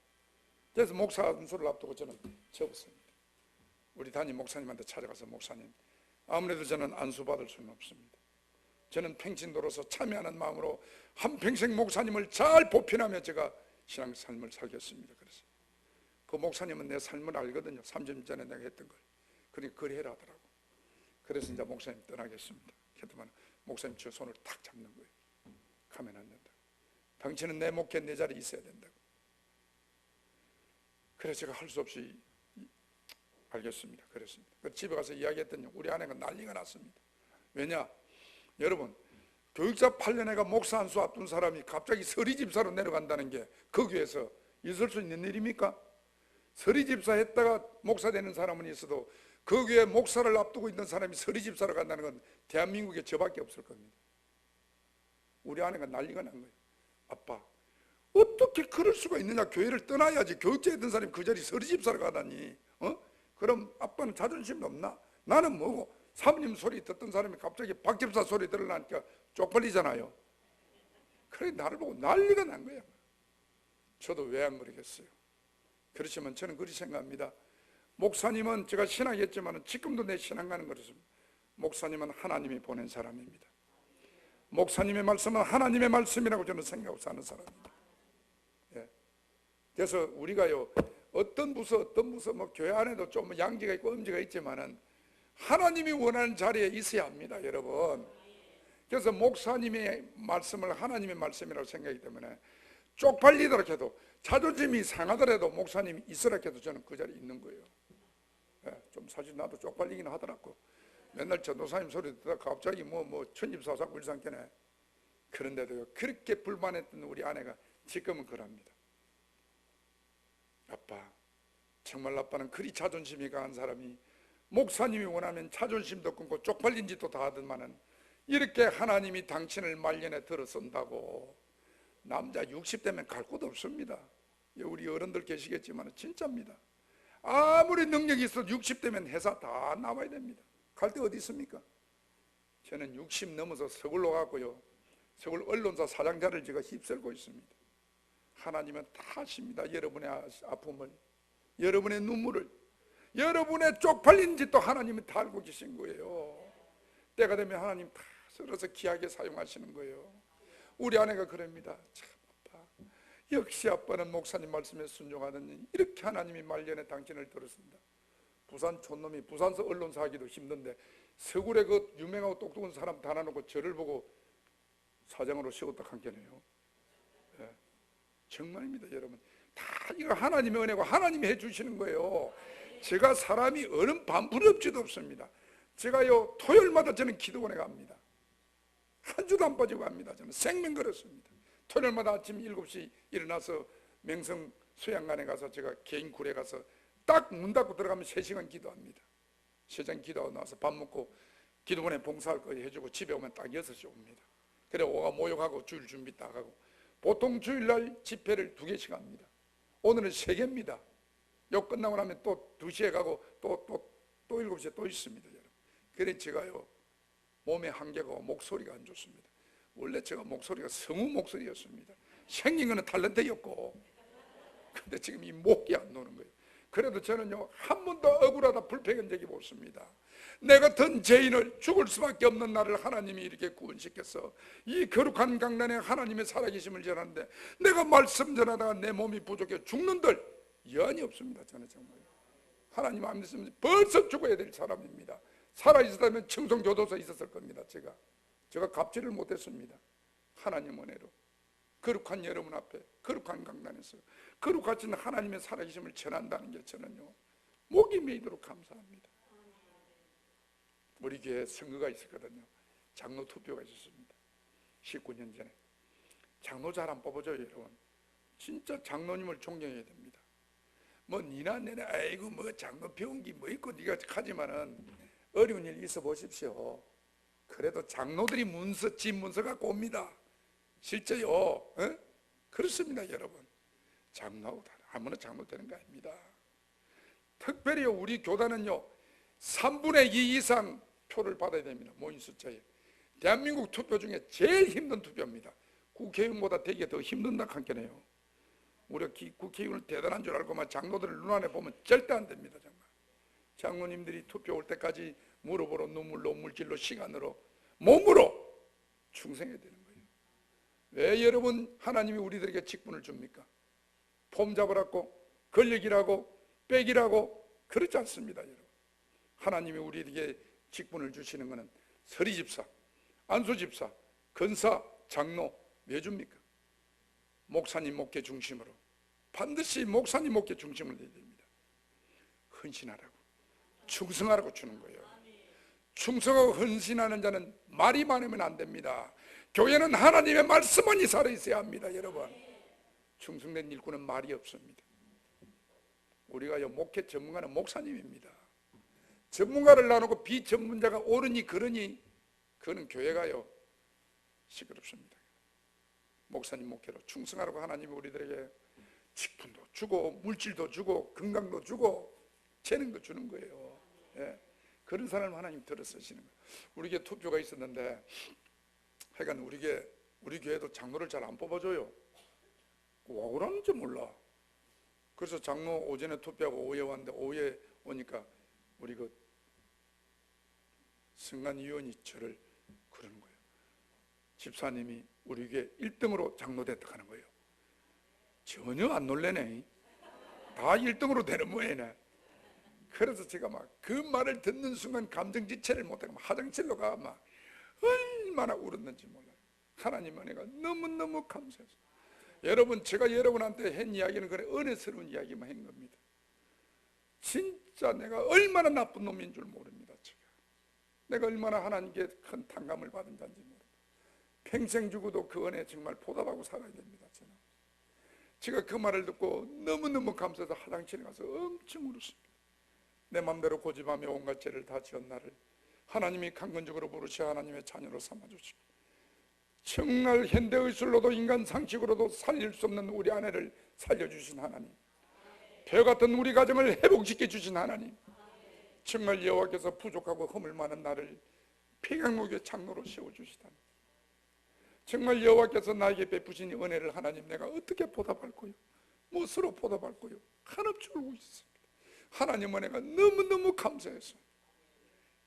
그래서 목사 안수를 앞두고 저는 접었습니다. 우리 담임 목사님한테 찾아가서, 목사님, 아무래도 저는 안수 받을 수는 없습니다. 저는 팽신도로서 참여하는 마음으로 한평생 목사님을 잘 보필하며 제가 신앙 삶을 살겠습니다. 그래서 그 목사님은 내 삶을 알거든요. 30년 전에 내가 했던 걸. 그러니까 그래라 하더라고. 그래서 이제 목사님 떠나겠습니다. 그랬더니 목사님 저 손을 탁 잡는 거예요. 가면 안 된다. 당신은 내 목에 내 자리에 있어야 된다고. 그래서 제가 할 수 없이 알겠습니다. 그랬습니다. 집에 가서 이야기했더니 우리 아내가 난리가 났습니다. 왜냐? 여러분, 교육자 8년애가 목사 안수 앞둔 사람이 갑자기 서리집사로 내려간다는 게 그 교회에서 있을 수 있는 일입니까? 서리집사 했다가 목사 되는 사람은 있어도 그 교회 목사를 앞두고 있는 사람이 서리집사로 간다는 건 대한민국에 저밖에 없을 겁니다. 우리 아내가 난리가 난 거예요. 아빠, 어떻게 그럴 수가 있느냐? 교회를 떠나야지. 교육자에 있던 사람이 그 자리 서리집사로 가다니. 그럼 아빠는 자존심이 없나? 나는 뭐고? 사모님 소리 듣던 사람이 갑자기 박 집사 소리 들으려니까 쪽팔리잖아요. 그래 나를 보고 난리가 난 거야. 저도 왜 안 그러겠어요? 그렇지만 저는 그렇게 생각합니다. 목사님은 제가 신앙했지만 지금도 내 신앙 가는 그렇습니다. 목사님은 하나님이 보낸 사람입니다. 목사님의 말씀은 하나님의 말씀이라고 저는 생각하고 사는 사람입니다. 예. 그래서 우리가요, 어떤 부서 뭐 교회 안에도 좀 양기가 있고 엄지가 있지만은 하나님이 원하는 자리에 있어야 합니다, 여러분. 그래서 목사님의 말씀을 하나님의 말씀이라고 생각하기 때문에 쪽팔리더라 해도, 자존심이 상하더라도 목사님이 있으라 해도 저는 그 자리에 있는 거예요. 예, 좀 사실 나도 쪽팔리긴 하더라고. 맨날 전도사님 소리 듣다가 갑자기 뭐 천집사사고 일상견에. 그런데도요, 그렇게 불만했던 우리 아내가 지금은 그럽니다. 아빠, 정말 아빠는 그리 자존심이 강한 사람이 목사님이 원하면 자존심도 끊고 쪽팔린 짓도 다 하더만은 이렇게 하나님이 당신을 말년에 들어선다고. 남자 60대면 갈 곳 없습니다. 우리 어른들 계시겠지만 진짜입니다. 아무리 능력이 있어도 60대면 회사 다 나와야 됩니다. 갈 데 어디 있습니까? 저는 60 넘어서 서울로 갔고요, 서울 언론사 사장자를 제가 휩쓸고 있습니다. 하나님은 다 아십니다. 여러분의 아픔을, 여러분의 눈물을, 여러분의 쪽팔린 짓도 하나님은 다 알고 계신 거예요. 때가 되면 하나님 다 썰어서 귀하게 사용하시는 거예요. 우리 아내가 그럽니다. 참 아빠, 역시 아빠는 목사님 말씀에 순종하더니 이렇게 하나님이 말년에 당신을 들었습니다. 부산 촌놈이 부산서 언론사 하기도 힘든데 서울에 그 유명하고 똑똑한 사람 다 놔놓고 저를 보고 사장으로 세웠다 한게네요. 예. 정말입니다, 여러분. 다 이거 하나님의 은혜고 하나님이 해주시는 거예요. 제가 사람이 어른 반부럽지도 없습니다. 제가요, 토요일마다 저는 기도원에 갑니다. 한 주도 안 빠지고 갑니다. 저는 생명 걸었습니다. 토요일마다 아침 7시 일어나서 명성 수양관에 가서 제가 개인 굴에 가서 딱 문 닫고 들어가면 3시간 기도합니다. 3시간 기도하고 나서 밥 먹고 기도원에 봉사할 거 해주고 집에 오면 딱 6시 옵니다. 그래 오가 모욕하고 주일 준비 딱 하고, 보통 주일날 집회를 2개씩 합니다. 오늘은 3개입니다. 요 끝나고 나면 또 2시에 가고 또 또 7시에 또 있습니다, 여러분. 그래 제가요 몸에 한계가 목소리가 안 좋습니다. 원래 제가 목소리가 성우 목소리였습니다. 생긴 거는 탤런트였고, 근데 지금 이 목이 안 노는 거예요. 그래도 저는요 한 번도 억울하다 불평한 적이 없습니다. 내 같은 죄인을 죽을 수밖에 없는 나를 하나님이 이렇게 구원시켜서 이 거룩한 강단에 하나님의 살아계심을 전하는데, 내가 말씀 전하다가 내 몸이 부족해 죽는들 여한이 없습니다. 저는 정말 하나님 안 믿으면 벌써 죽어야 될 사람입니다. 살아있었다면 청송교도소에 있었을 겁니다. 제가 갑질을 못했습니다. 하나님 은혜로 거룩한 여러분 앞에 거룩한 강단에서 거룩하신 하나님의 살아계심을 전한다는 게 저는요 목이 메이도록 감사합니다. 우리 교회에 선거가 있었거든요. 장로 투표가 있었습니다. 19년 전에. 장로 잘 안 뽑아줘요, 여러분. 진짜 장로님을 존경해야 됩니다. 뭐 니나 내나 아이고 뭐 장로 배운 게 뭐 있고 네가 하지만은 어려운 일 있어 보십시오. 그래도 장로들이 집 문서 갖고 옵니다. 실제요. 어? 그렇습니다, 여러분. 장로하고 아무나 장로 되는 거 아닙니다. 특별히 우리 교단은요 3분의 2 이상 표를 받아야 됩니다. 모인 숫자에. 대한민국 투표 중에 제일 힘든 투표입니다. 국회의원보다 되게 더 힘든다 한게네요. 우리가 국회의원을 대단한 줄 알고만 장로들을 눈안에 보면 절대 안 됩니다. 정말 장로님들이 투표 올 때까지 무릎으로 눈물로 물질로 시간으로 몸으로 충성해야 되는 거예요. 왜 여러분 하나님이 우리들에게 직분을 줍니까? 폼 잡으라고 권력이라고 빽이라고 그렇지 않습니다, 여러분. 하나님이 우리에게 직분을 주시는 것은 서리집사, 안수집사, 권사, 장로 왜 줍니까? 목사님 목회 중심으로 반드시 목사님 목회 중심을 내야 됩니다. 헌신하라고 충성하라고 주는 거예요. 충성하고 헌신하는 자는 말이 많으면 안 됩니다. 교회는 하나님의 말씀만이 살아있어야 합니다, 여러분. 충성된 일꾼은 말이 없습니다. 우리가요 목회 전문가는 목사님입니다. 전문가를 나누고 비전문자가 옳으니 그러니 그거는 교회가요 시끄럽습니다. 목사님 목회로 충성하라고 하나님이 우리들에게 직분도 주고 물질도 주고 건강도 주고 재능도 주는 거예요. 예. 그런 사람을 하나님 들어 쓰시는 거예요. 우리 교회 투표가 있었는데 하여간 우리 교회도 장로를 잘 안 뽑아줘요. 왜 그러는지 몰라. 그래서 장로 오전에 투표하고 오후에 왔는데 오후에 오니까 우리 그 승관위원이 저를 그러는 거예요. 집사님이 우리 교회 1등으로 장로 됐다 하는 거예요. 전혀 안 놀래네. 다 1등으로 되는 모양이네. 그래서 제가 막 그 말을 듣는 순간 감정지체를 못하고 화장실로 가 막 얼마나 울었는지 몰라요. 하나님 은혜가 너무너무 감사해서. 여러분 제가 여러분한테 한 이야기는 그래 은혜스러운 이야기만 한 겁니다. 진짜 내가 얼마나 나쁜 놈인 줄 모릅니다. 내가 얼마나 하나님께 큰 탕감을 받은 자인지 모릅니다. 평생 죽어도 그 은혜 정말 보답하고 살아야 됩니다. 저는. 제가 그 말을 듣고 너무너무 감사해서 화장실에 가서 엄청 울었습니다. 내 맘대로 고집하며 온갖 죄를 다 지은 나를 하나님이 강건적으로 부르셔 하나님의 자녀로 삼아주시고 정말 현대의술로도 인간 상식으로도 살릴 수 없는 우리 아내를 살려주신 하나님, 벼 같은 우리 가정을 회복시켜 주신 하나님, 정말 여호와께서 부족하고 허물 많은 나를 평양목의 장로로 세워주시다니, 정말 여호와께서 나에게 베푸신 은혜를 하나님 내가 어떻게 보답할 거요? 무엇으로 보답할 거요? 한없이 울고 있습니다. 하나님 은혜가 너무너무 감사해서.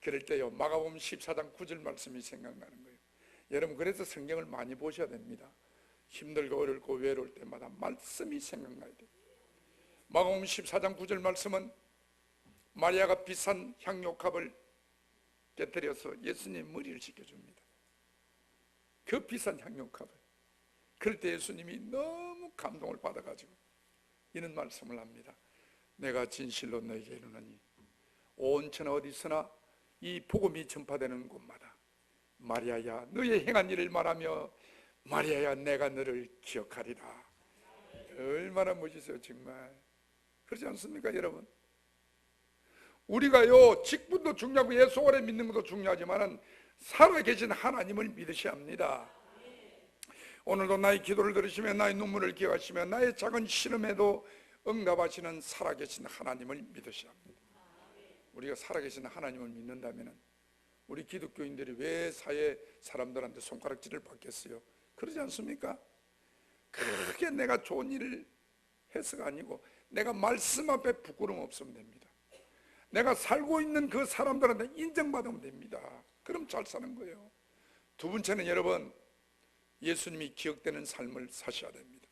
그럴 때요 마가복음 14장 9절 말씀이 생각나는 거예요. 여러분 그래서 성경을 많이 보셔야 됩니다. 힘들고 어렵고 외로울 때마다 말씀이 생각나야 돼요. 마가복음 14장 9절 말씀은 마리아가 비싼 향료값을 깨뜨려서 예수님 머리를 씻겨줍니다. 그 비싼 향료값을. 그럴 때 예수님이 너무 감동을 받아가지고 이런 말씀을 합니다. 내가 진실로 너에게 이르노니 온 천하 어디서나 이 복음이 전파되는 곳마다 마리아야 너의 행한 일을 말하며 마리아야 내가 너를 기억하리라. 얼마나 멋있어요 정말. 그렇지 않습니까 여러분? 우리가요 직분도 중요하고 예수 오래 믿는 것도 중요하지만 살아계신 하나님을 믿으셔야 합니다. 오늘도 나의 기도를 들으시며 나의 눈물을 기억하시며 나의 작은 시름에도 응답하시는 살아계신 하나님을 믿으셔야 합니다. 우리가 살아계신 하나님을 믿는다면 우리 기독교인들이 왜 사회 사람들한테 손가락질을 받겠어요? 그러지 않습니까? 크게 내가 좋은 일을 해서가 아니고 내가 말씀 앞에 부끄러움 없으면 됩니다. 내가 살고 있는 그 사람들한테 인정받으면 됩니다. 그럼 잘 사는 거예요. 두 번째는 여러분, 예수님이 기억되는 삶을 사셔야 됩니다.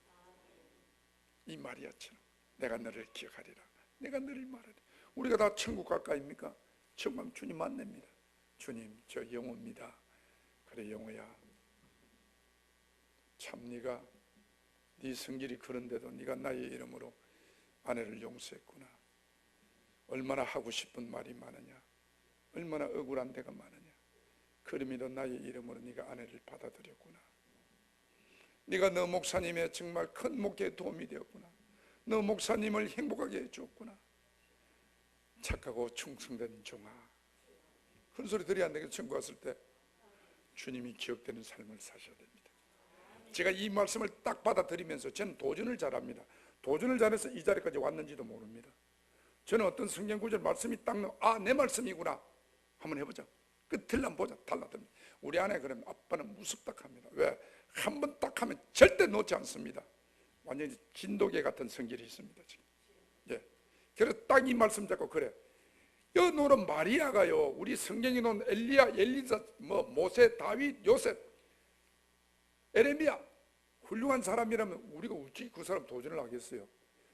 이 마리아처럼 내가 너를 기억하리라, 내가 너를 말하리라. 우리가 다 천국 갈까입니까? 천국 가면 주님 만납니다. 주님, 저 영호입니다. 그래 영호야, 참 네가 네 성질이 그런데도 네가 나의 이름으로 아내를 용서했구나. 얼마나 하고 싶은 말이 많으냐, 얼마나 억울한 데가 많으냐. 그럼에도 나의 이름으로 네가 아내를 받아들였구나. 네가 너 목사님의 정말 큰 목회에 도움이 되었구나. 너 목사님을 행복하게 해주었구나. 착하고 충성된 종아. 그런 소리 들이 안 되게 천국 갔을 때 주님이 기억되는 삶을 사셔야 됩니다. 제가 이 말씀을 딱 받아들이면서 저는 도전을 잘합니다. 도전을 잘해서 이 자리까지 왔는지도 모릅니다. 저는 어떤 성경 구절 말씀이 딱 나와, 내 말씀이구나, 한번 해보자. 끝을 한번 보자. 달라듭니다. 우리 아내 그러면 아빠는 무섭다합니다. 왜? 한 번 딱 하면 절대 놓지 않습니다. 완전히 진돗개 같은 성질이 있습니다. 지금. 예. 그래서 딱 이 말씀 잡고 그래. 여 노는 마리아가요, 우리 성경에 놓은 엘리야, 엘리사, 모세, 다윗, 요셉, 에레미야, 훌륭한 사람이라면 우리가 어찌 그 사람 도전을 하겠어요?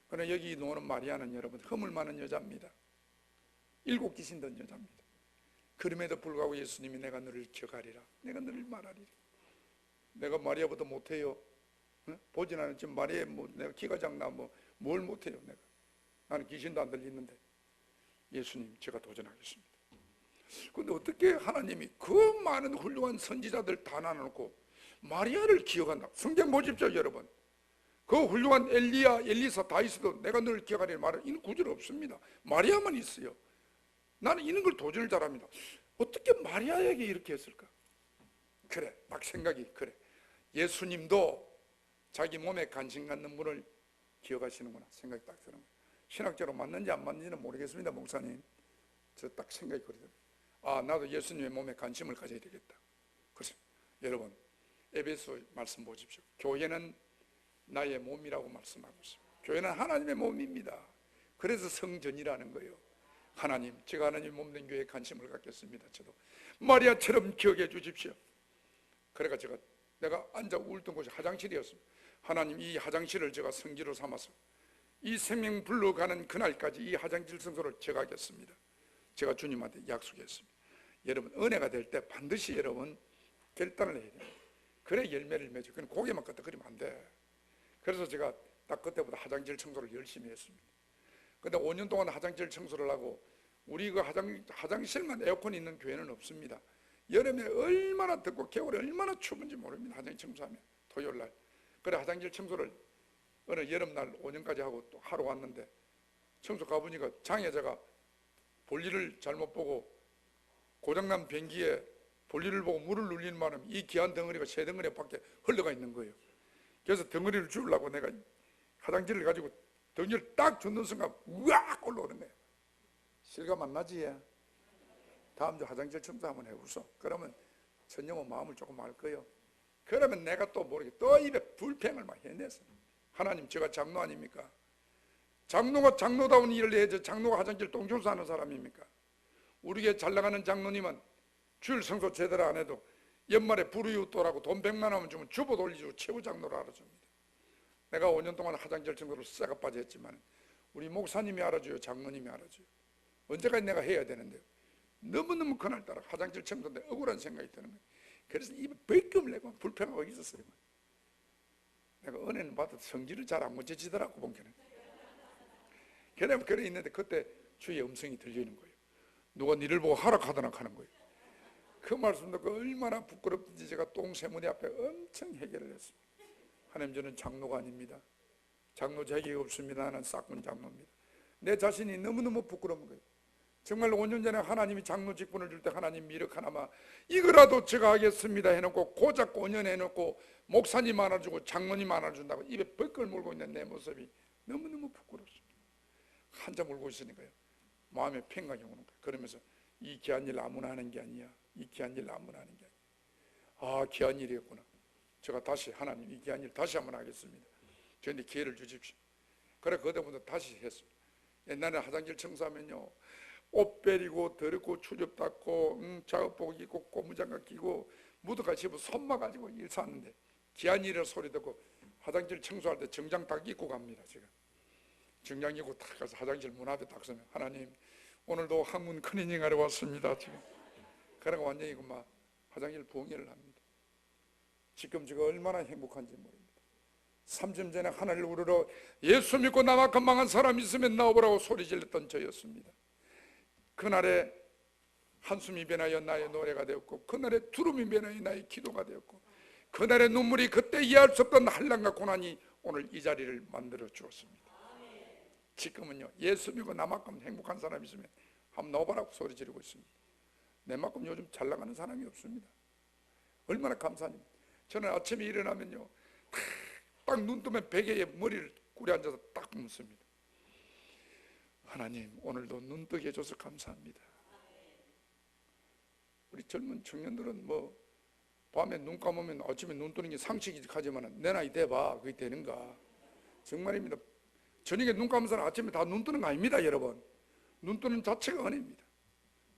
그러나 여기 노는 마리아는 여러분 허물 많은 여자입니다. 7 귀신 든 여자입니다. 그럼에도 불구하고 예수님이 내가 너를 기억하리라, 내가 너를 말하리라. 내가 마리아보다 못해요? 보진 않았지만 마리아 내가 키가 작나 뭘 못해요? 내가 나는 귀신도 안 들리는데. 예수님, 제가 도전하겠습니다. 그런데 어떻게 하나님이 그 많은 훌륭한 선지자들 다 나눠놓고 마리아를 기억한다? 성경 보십시오 여러분. 그 훌륭한 엘리야, 엘리사, 다윗도 내가 너를 기억하리라 말은 이는 구절 없습니다. 마리아만 있어요. 나는 이런 걸 도전을 잘합니다. 어떻게 마리아에게 이렇게 했을까? 그래, 딱 생각이 그래. 예수님도 자기 몸에 관심 갖는 분을 기억하시는구나 생각이 딱 드는 거예요. 신학적으로 맞는지 안 맞는지는 모르겠습니다. 목사님, 저 딱 생각이 그러더라고요. 아, 나도 예수님의 몸에 관심을 가져야 되겠다. 그래서 여러분, 에베소 말씀 보십시오. 교회는 나의 몸이라고 말씀하고 있습니다. 교회는 하나님의 몸입니다. 그래서 성전이라는 거예요. 하나님, 제가 하나님 몸된 교회에 관심을 갖겠습니다. 저도 마리아처럼 기억해 주십시오. 그래가 내가 앉아 울던 곳이 화장실이었습니다. 하나님, 이 화장실을 제가 성지로 삼아서 이 생명 불러가는 그날까지 이 화장실 청소를 제가 하겠습니다. 제가 주님한테 약속했습니다. 여러분, 은혜가 될 때 반드시 여러분 결단을 해야 됩니다. 그래 열매를 맺어. 그냥 고개만 끄덕거리면 안 돼. 그래서 제가 딱 그때부터 화장실 청소를 열심히 했습니다. 근데 5년 동안 화장실 청소를 하고, 우리 그 화장실만 에어컨이 있는 교회는 없습니다. 여름에 얼마나 덥고 겨울에 얼마나 추운지 모릅니다. 화장실 청소하면 토요일날. 그래 화장실 청소를 어느 여름날 5년까지 하고 또 하러 왔는데, 청소 가보니까 장애자가 볼일을 잘못 보고 고장난 변기에 볼일을 보고 물을 눌리는 바람에 이 귀한 덩어리가 새 덩어리 밖에 흘러가 있는 거예요. 그래서 덩어리를 주려고 내가 화장지를 가지고 덩어리를 딱 줬는 순간 우악 올라오는 거예요. 실감 안 나지? 다음 주 화장실 청소 한번 해보소. 그러면 천영은 마음을 조금 알 거예요. 그러면 내가 또 모르게 또 입에 불평을 막 해냈어요. 하나님, 제가 장로 아닙니까? 장로가 장로다운 일을 해야지 장로가 화장실 똥청소하는 사람입니까? 우리 교회 잘 나가는 장로님은 주일 성소 제대로 안 해도 연말에 불우이웃도라고 돈 100만 원 주면 주보 돌리고 최고 장로로 알아줍니다. 내가 5년 동안 화장실 청소를 싹 빠졌지만 우리 목사님이 알아줘요, 장로님이 알아줘요. 언제까지 내가 해야 되는데요. 너무너무 그날따라 화장실 청소인데 억울한 생각이 드는 거예요. 그래서 입에 벌금을 내고 불평하고 있었어요. 내가 은혜는 받아도 성질을 잘 안 고쳐지더라고 본게는. 그래 있는데 그때 주의 음성이 들리는 거예요. 누가 니를 보고 하락하더나 하는 거예요. 그 말씀 듣고 얼마나 부끄럽든지 제가 똥세무대 앞에 엄청 해결을 했습니다. 하나님, 저는 장로가 아닙니다. 장로 자격이 없습니다. 나는 싹군 장로입니다. 내 자신이 너무너무 부끄러운 거예요. 정말 5년 전에 하나님이 장로 직분을 줄 때 하나님 미륵 하나만 이거라도 제가 하겠습니다 해놓고 고작 5년 해놓고 목사님 안아주고 장로님 안아준다고 입에 벌걸 물고 있는 내 모습이 너무너무 부끄럽습니다. 한참 울고 있으니까요. 마음에 평강이 오는 거예요. 그러면서 이 귀한 일 아무나 하는 게 아니야. 이 귀한 일 아무나 하는 게 아니야. 아, 귀한 일이었구나. 제가 다시 하나님 이 귀한 일 다시 한번 하겠습니다. 저한테 기회를 주십시오. 그래 그때부터 다시 했습니다. 옛날에 화장실 청소하면요, 옷 베리고 더럽고 추접 닦고 작업복 입고 고무장갑 끼고 무드가 집어 손마 가지고 일 사는데 귀한 일이라 소리 듣고 화장실 청소할 때 정장 딱 입고 갑니다. 제가 정장 입고 딱 가서 화장실 문 앞에 딱 서면 하나님 오늘도 학문 클리닝 하러 왔습니다. 지금 그러고 완전히 막 화장실 부흥회를 합니다. 지금 제가 얼마나 행복한지 모릅니다. 3년 전에 하늘을 우러러 예수 믿고 나와 건망한 사람 있으면 나오라고 소리 질렀던 저였습니다. 그날에 한숨이 변하여 나의 노래가 되었고, 그날에 두름이 변하여 나의 기도가 되었고, 그날의 눈물이 그때 이해할 수 없던 한란과 고난이 오늘 이 자리를 만들어 주었습니다. 지금은요, 예수 믿고 나만큼 행복한 사람 있으면 한번 나오라고 소리 지르고 있습니다. 내만큼 요즘 잘 나가는 사람이 없습니다. 얼마나 감사합니다. 저는 아침에 일어나면요, 딱 눈 뜨면 베개에 머리를 꿇어 앉아서 딱 묻습니다. 하나님 오늘도 눈 뜨게 해줘서 감사합니다. 우리 젊은 청년들은 뭐 밤에 눈 감으면 아침에 눈 뜨는 게 상식이지 하지만 내 나이 돼봐 그게 되는가. 정말입니다. 저녁에 눈 감은 사람 아침에 다 눈 뜨는 거 아닙니다. 여러분, 눈 뜨는 자체가 은혜입니다.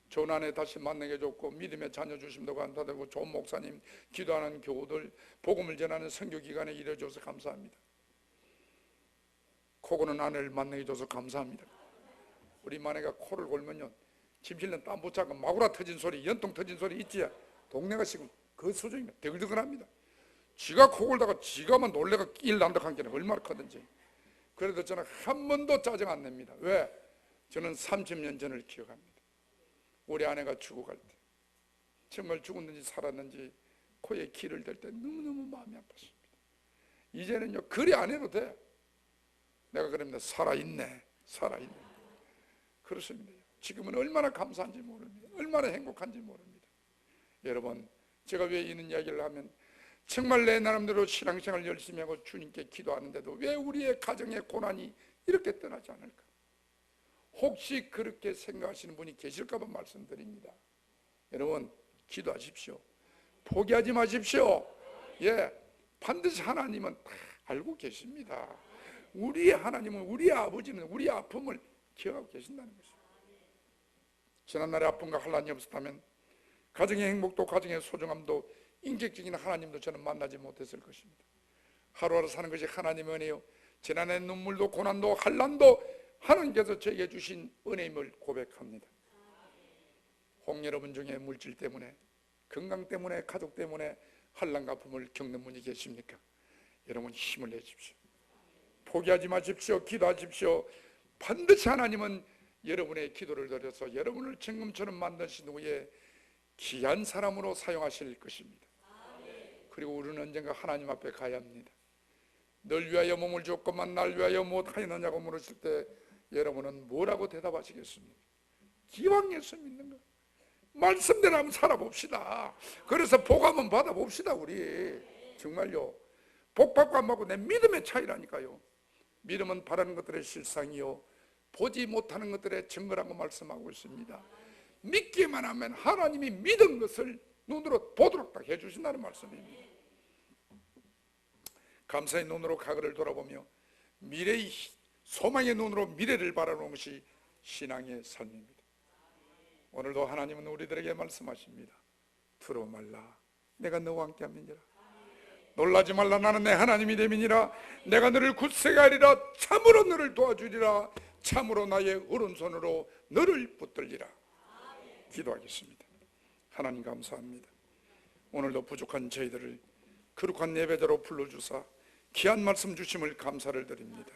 좋은 아내 다시 만나게 해줬고, 믿음의 자녀 주심도 감사되고, 좋은 목사님, 기도하는 교우들, 복음을 전하는 선교기관에 일해줘서 감사합니다. 코 고는 아내를 만나게 해줘서 감사합니다. 우리 마네가 코를 골면요, 침실은 땀 붙잡고 마구라 터진 소리, 연통 터진 소리 있지. 동네가 지금 그 수준입니다. 대글대글합니다. 지가 코 골다가 지가만 놀래가 일 난다 한 게는 얼마나 크든지. 그래도 저는 한 번도 짜증 안 냅니다. 왜? 저는 30년 전을 기억합니다. 우리 아내가 죽어갈 때, 정말 죽었는지 살았는지 코에 기를 댈 때 너무너무 마음이 아팠습니다. 이제는요, 그리 안 해도 돼. 내가 그럽니다. 살아있네, 살아있네. 그렇습니다. 지금은 얼마나 감사한지 모릅니다. 얼마나 행복한지 모릅니다. 여러분, 제가 왜 이런 이야기를 하면, 정말 내 나름대로 신앙생활 열심히 하고 주님께 기도하는데도 왜 우리의 가정의 고난이 이렇게 떠나지 않을까? 혹시 그렇게 생각하시는 분이 계실까 봐 말씀드립니다. 여러분, 기도하십시오. 포기하지 마십시오. 예, 반드시 하나님은 다 알고 계십니다. 우리 하나님은, 우리 아버지는 우리 아픔을 기억하고 계신다는 것입니다. 지난날의 아픔과 환란이 없었다면 가정의 행복도 가정의 소중함도 인격적인 하나님도 저는 만나지 못했을 것입니다. 하루하루 사는 것이 하나님의 은혜요, 지난해 눈물도 고난도 환란도 하나님께서 저에게 주신 은혜임을 고백합니다. 혹 여러분 중에 물질 때문에, 건강 때문에, 가족 때문에 환난과 아픔을 겪는 분이 계십니까? 여러분 힘을 내십시오. 포기하지 마십시오. 기도하십시오. 반드시 하나님은 여러분의 기도를 들어서 여러분을 정금처럼 만드신 후에 귀한 사람으로 사용하실 것입니다. 그리고 우리는 언젠가 하나님 앞에 가야 합니다. 널 위하여 몸을 주었건만 날 위하여 무엇하였느냐고 물으실 때 여러분은 뭐라고 대답하시겠습니까? 기왕 예수 믿는 거 말씀대로 한번 살아봅시다. 그래서 복 한번 받아봅시다. 우리 정말요, 복 받고 안 받고 내 믿음의 차이라니까요. 믿음은 바라는 것들의 실상이요, 보지 못하는 것들의 증거라고 말씀하고 있습니다. 믿기만 하면 하나님이 믿은 것을 눈으로 보도록 딱 해주신다는 말씀입니다. 감사의 눈으로 과거를 돌아보며 미래의 소망의 눈으로 미래를 바라보는 것이 신앙의 삶입니다. 오늘도 하나님은 우리들에게 말씀하십니다. 두려워 말라, 내가 너와 함께 함이니라. 놀라지 말라, 나는 내 하나님이 됨이니라. 내가 너를 굳세게 하리라. 참으로 너를 도와주리라. 참으로 나의 오른손으로 너를 붙들리라. 기도하겠습니다. 하나님 감사합니다. 오늘도 부족한 저희들을 거룩한 예배자로 불러주사 귀한 말씀 주심을 감사를 드립니다.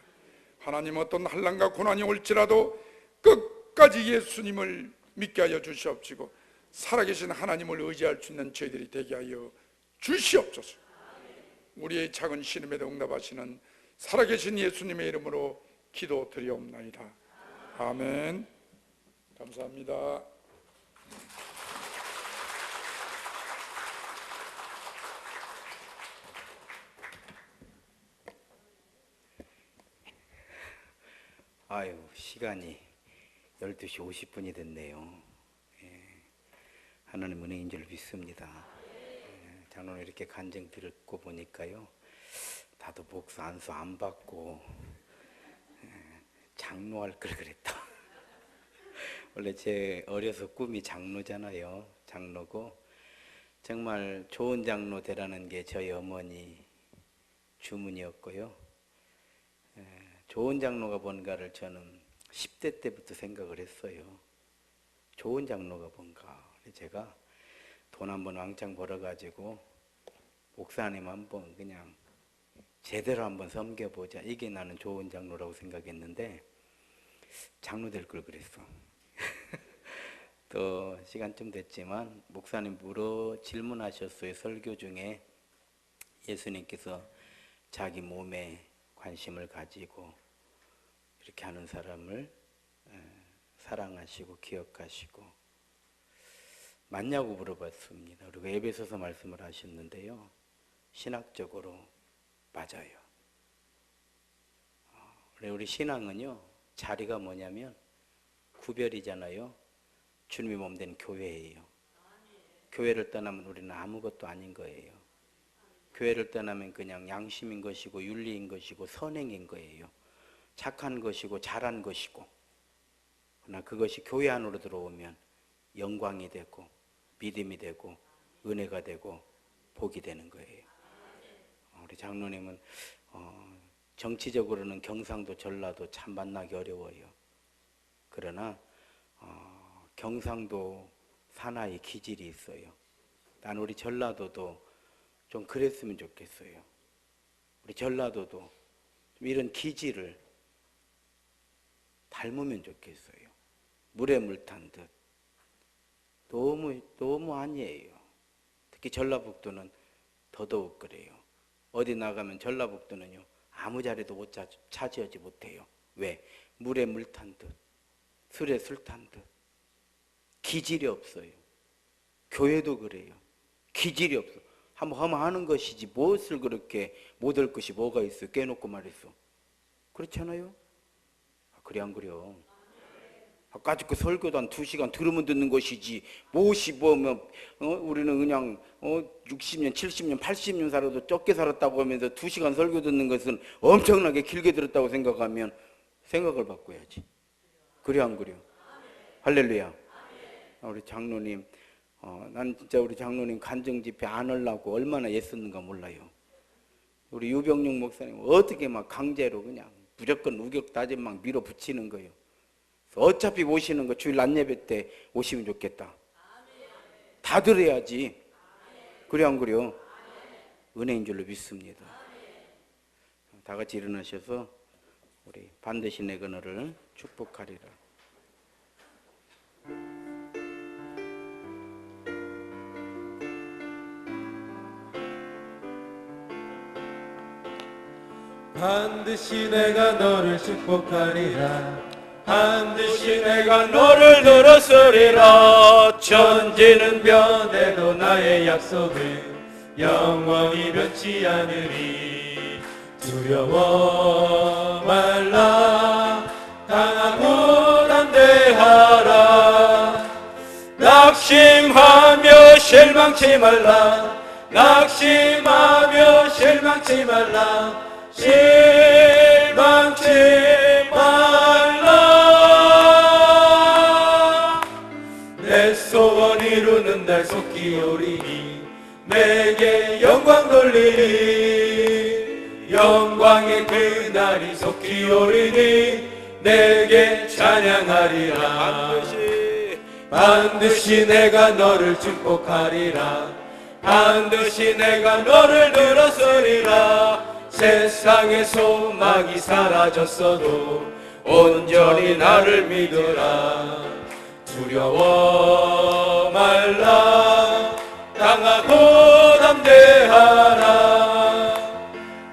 하나님, 어떤 환난과 고난이 올지라도 끝까지 예수님을 믿게 하여 주시옵시고 살아계신 하나님을 의지할 수 있는 저희들이 되게 하여 주시옵소서. 우리의 작은 신음에도 응답하시는 살아계신 예수님의 이름으로 기도드리옵나이다. 아멘. 감사합니다. 아유, 시간이 12시 50분이 됐네요. 예, 하나님 은혜인 줄 믿습니다. 예, 장로님 이렇게 간증 듣고 보니까요, 나도 목사 안수 안 받고 장로할 걸 그랬다. 원래 제 어려서 꿈이 장로잖아요. 장로고 정말 좋은 장로 되라는 게 저희 어머니 주문이었고요. 좋은 장로가 뭔가를 저는 10대 때부터 생각을 했어요. 좋은 장로가 뭔가. 제가 돈 한번 왕창 벌어가지고 목사님 한번 그냥 제대로 한번 섬겨보자. 이게 나는 좋은 장로라고 생각했는데 장로 될 걸 그랬어. 또 시간 좀 됐지만 목사님 질문하셨어요. 설교 중에 예수님께서 자기 몸에 관심을 가지고 이렇게 하는 사람을 사랑하시고 기억하시고 맞냐고 물어봤습니다. 그리고 에베소서 말씀을 하셨는데요, 신학적으로 맞아요. 우리 신앙은요, 자리가 뭐냐면 구별이잖아요. 주님의 몸 된 교회예요. 교회를 떠나면 우리는 아무것도 아닌 거예요. 교회를 떠나면 그냥 양심인 것이고 윤리인 것이고 선행인 거예요. 착한 것이고 잘한 것이고. 그러나 그것이 교회 안으로 들어오면 영광이 되고 믿음이 되고 은혜가 되고 복이 되는 거예요. 우리 장로님은 정치적으로는 경상도 전라도 참 만나기 어려워요. 그러나 경상도 사나이 기질이 있어요. 난 우리 전라도도 좀 그랬으면 좋겠어요. 우리 전라도도 좀 이런 기질을 닮으면 좋겠어요. 물에 물 탄 듯. 너무 아니에요. 특히 전라북도는 더더욱 그래요. 어디 나가면 전라북도는요, 아무 자리도 못 차지하지 못해요. 왜? 물에 물 탄 듯, 술에 술 탄 듯. 기질이 없어요. 교회도 그래요. 기질이 없어. 한번 하는 것이지 무엇을 그렇게 못할 것이 뭐가 있어요. 깨놓고 말했어. 그렇잖아요? 그래 안 그래요? 아까지 그 설교도 한 2시간 들으면 듣는 것이지 무엇이 우리는 그냥 60년, 70년, 80년 살아도 적게 살았다고 하면서 2시간 설교 듣는 것은 엄청나게 길게 들었다고 생각하면 생각을 바꿔야지. 그래 안 그래요? 할렐루야. 우리 장로님, 난 진짜 우리 장로님 간증 집회 안 하려고 얼마나 애썼는가 몰라요. 우리 유병용 목사님 어떻게 막 강제로 그냥 무조건 우격다짐 막 밀어붙이는 거예요. 어차피 오시는 거 주일 낮 예배 때 오시면 좋겠다. 다 들어야지. 그래 안 그래요? 은혜인 줄로 믿습니다. 다 같이 일어나셔서 우리 반드시 내 그늘을 축복하리라. 반드시 내가 너를 축복하리라. 반드시 내가 너를 들었으리라. 천지는 변해도 나의 약속은 영원히 변치 않으리. 두려워 말라. 강하고 담대하라. 낙심하며 실망치 말라. 낙심하며 실망치 말라. 실망치 말라. 내 소원 이루는 날 속히 오리니 내게 영광 돌리니. 영광의 그날이 속히 오리니 내게 찬양하리라. 반드시 내가 너를 축복하리라. 반드시 내가 너를 들었으리라. 세상의 소망이 사라졌어도 온전히 나를 믿으라. 두려워 말라. 강하고 담대하라.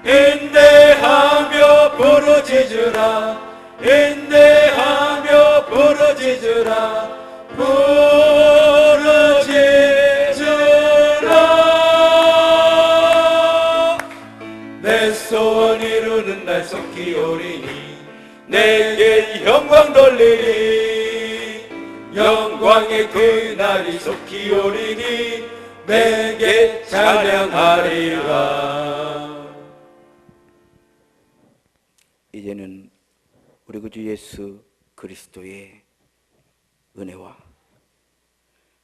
인내하며 부르짖으라. 인내하며 부르짖으라. 부르짖으라. 내 소원 이루는 날 속히 오리니 내게 영광 돌리리. 영광의 그날이 속히 오리니 내게 찬양하리라. 이제는 우리 구주 예수 그리스도의 은혜와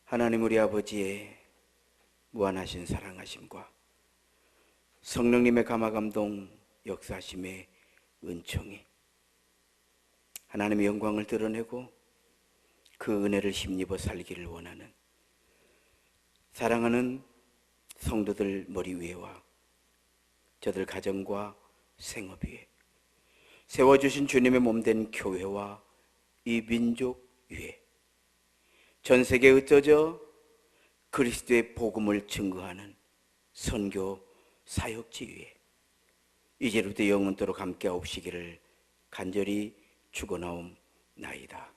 하나님 우리 아버지의 무한하신 사랑하심과 성령님의 감화감동 역사하심의 은총이 하나님의 영광을 드러내고 그 은혜를 힘입어 살기를 원하는 사랑하는 성도들 머리 위에와 저들 가정과 생업 위에 세워주신 주님의 몸된 교회와 이 민족 위에 전 세계에 흩어져 그리스도의 복음을 증거하는 선교 사역지 위에 이제로부터 영원토록 함께하옵시기를 간절히 축원하옵나이다.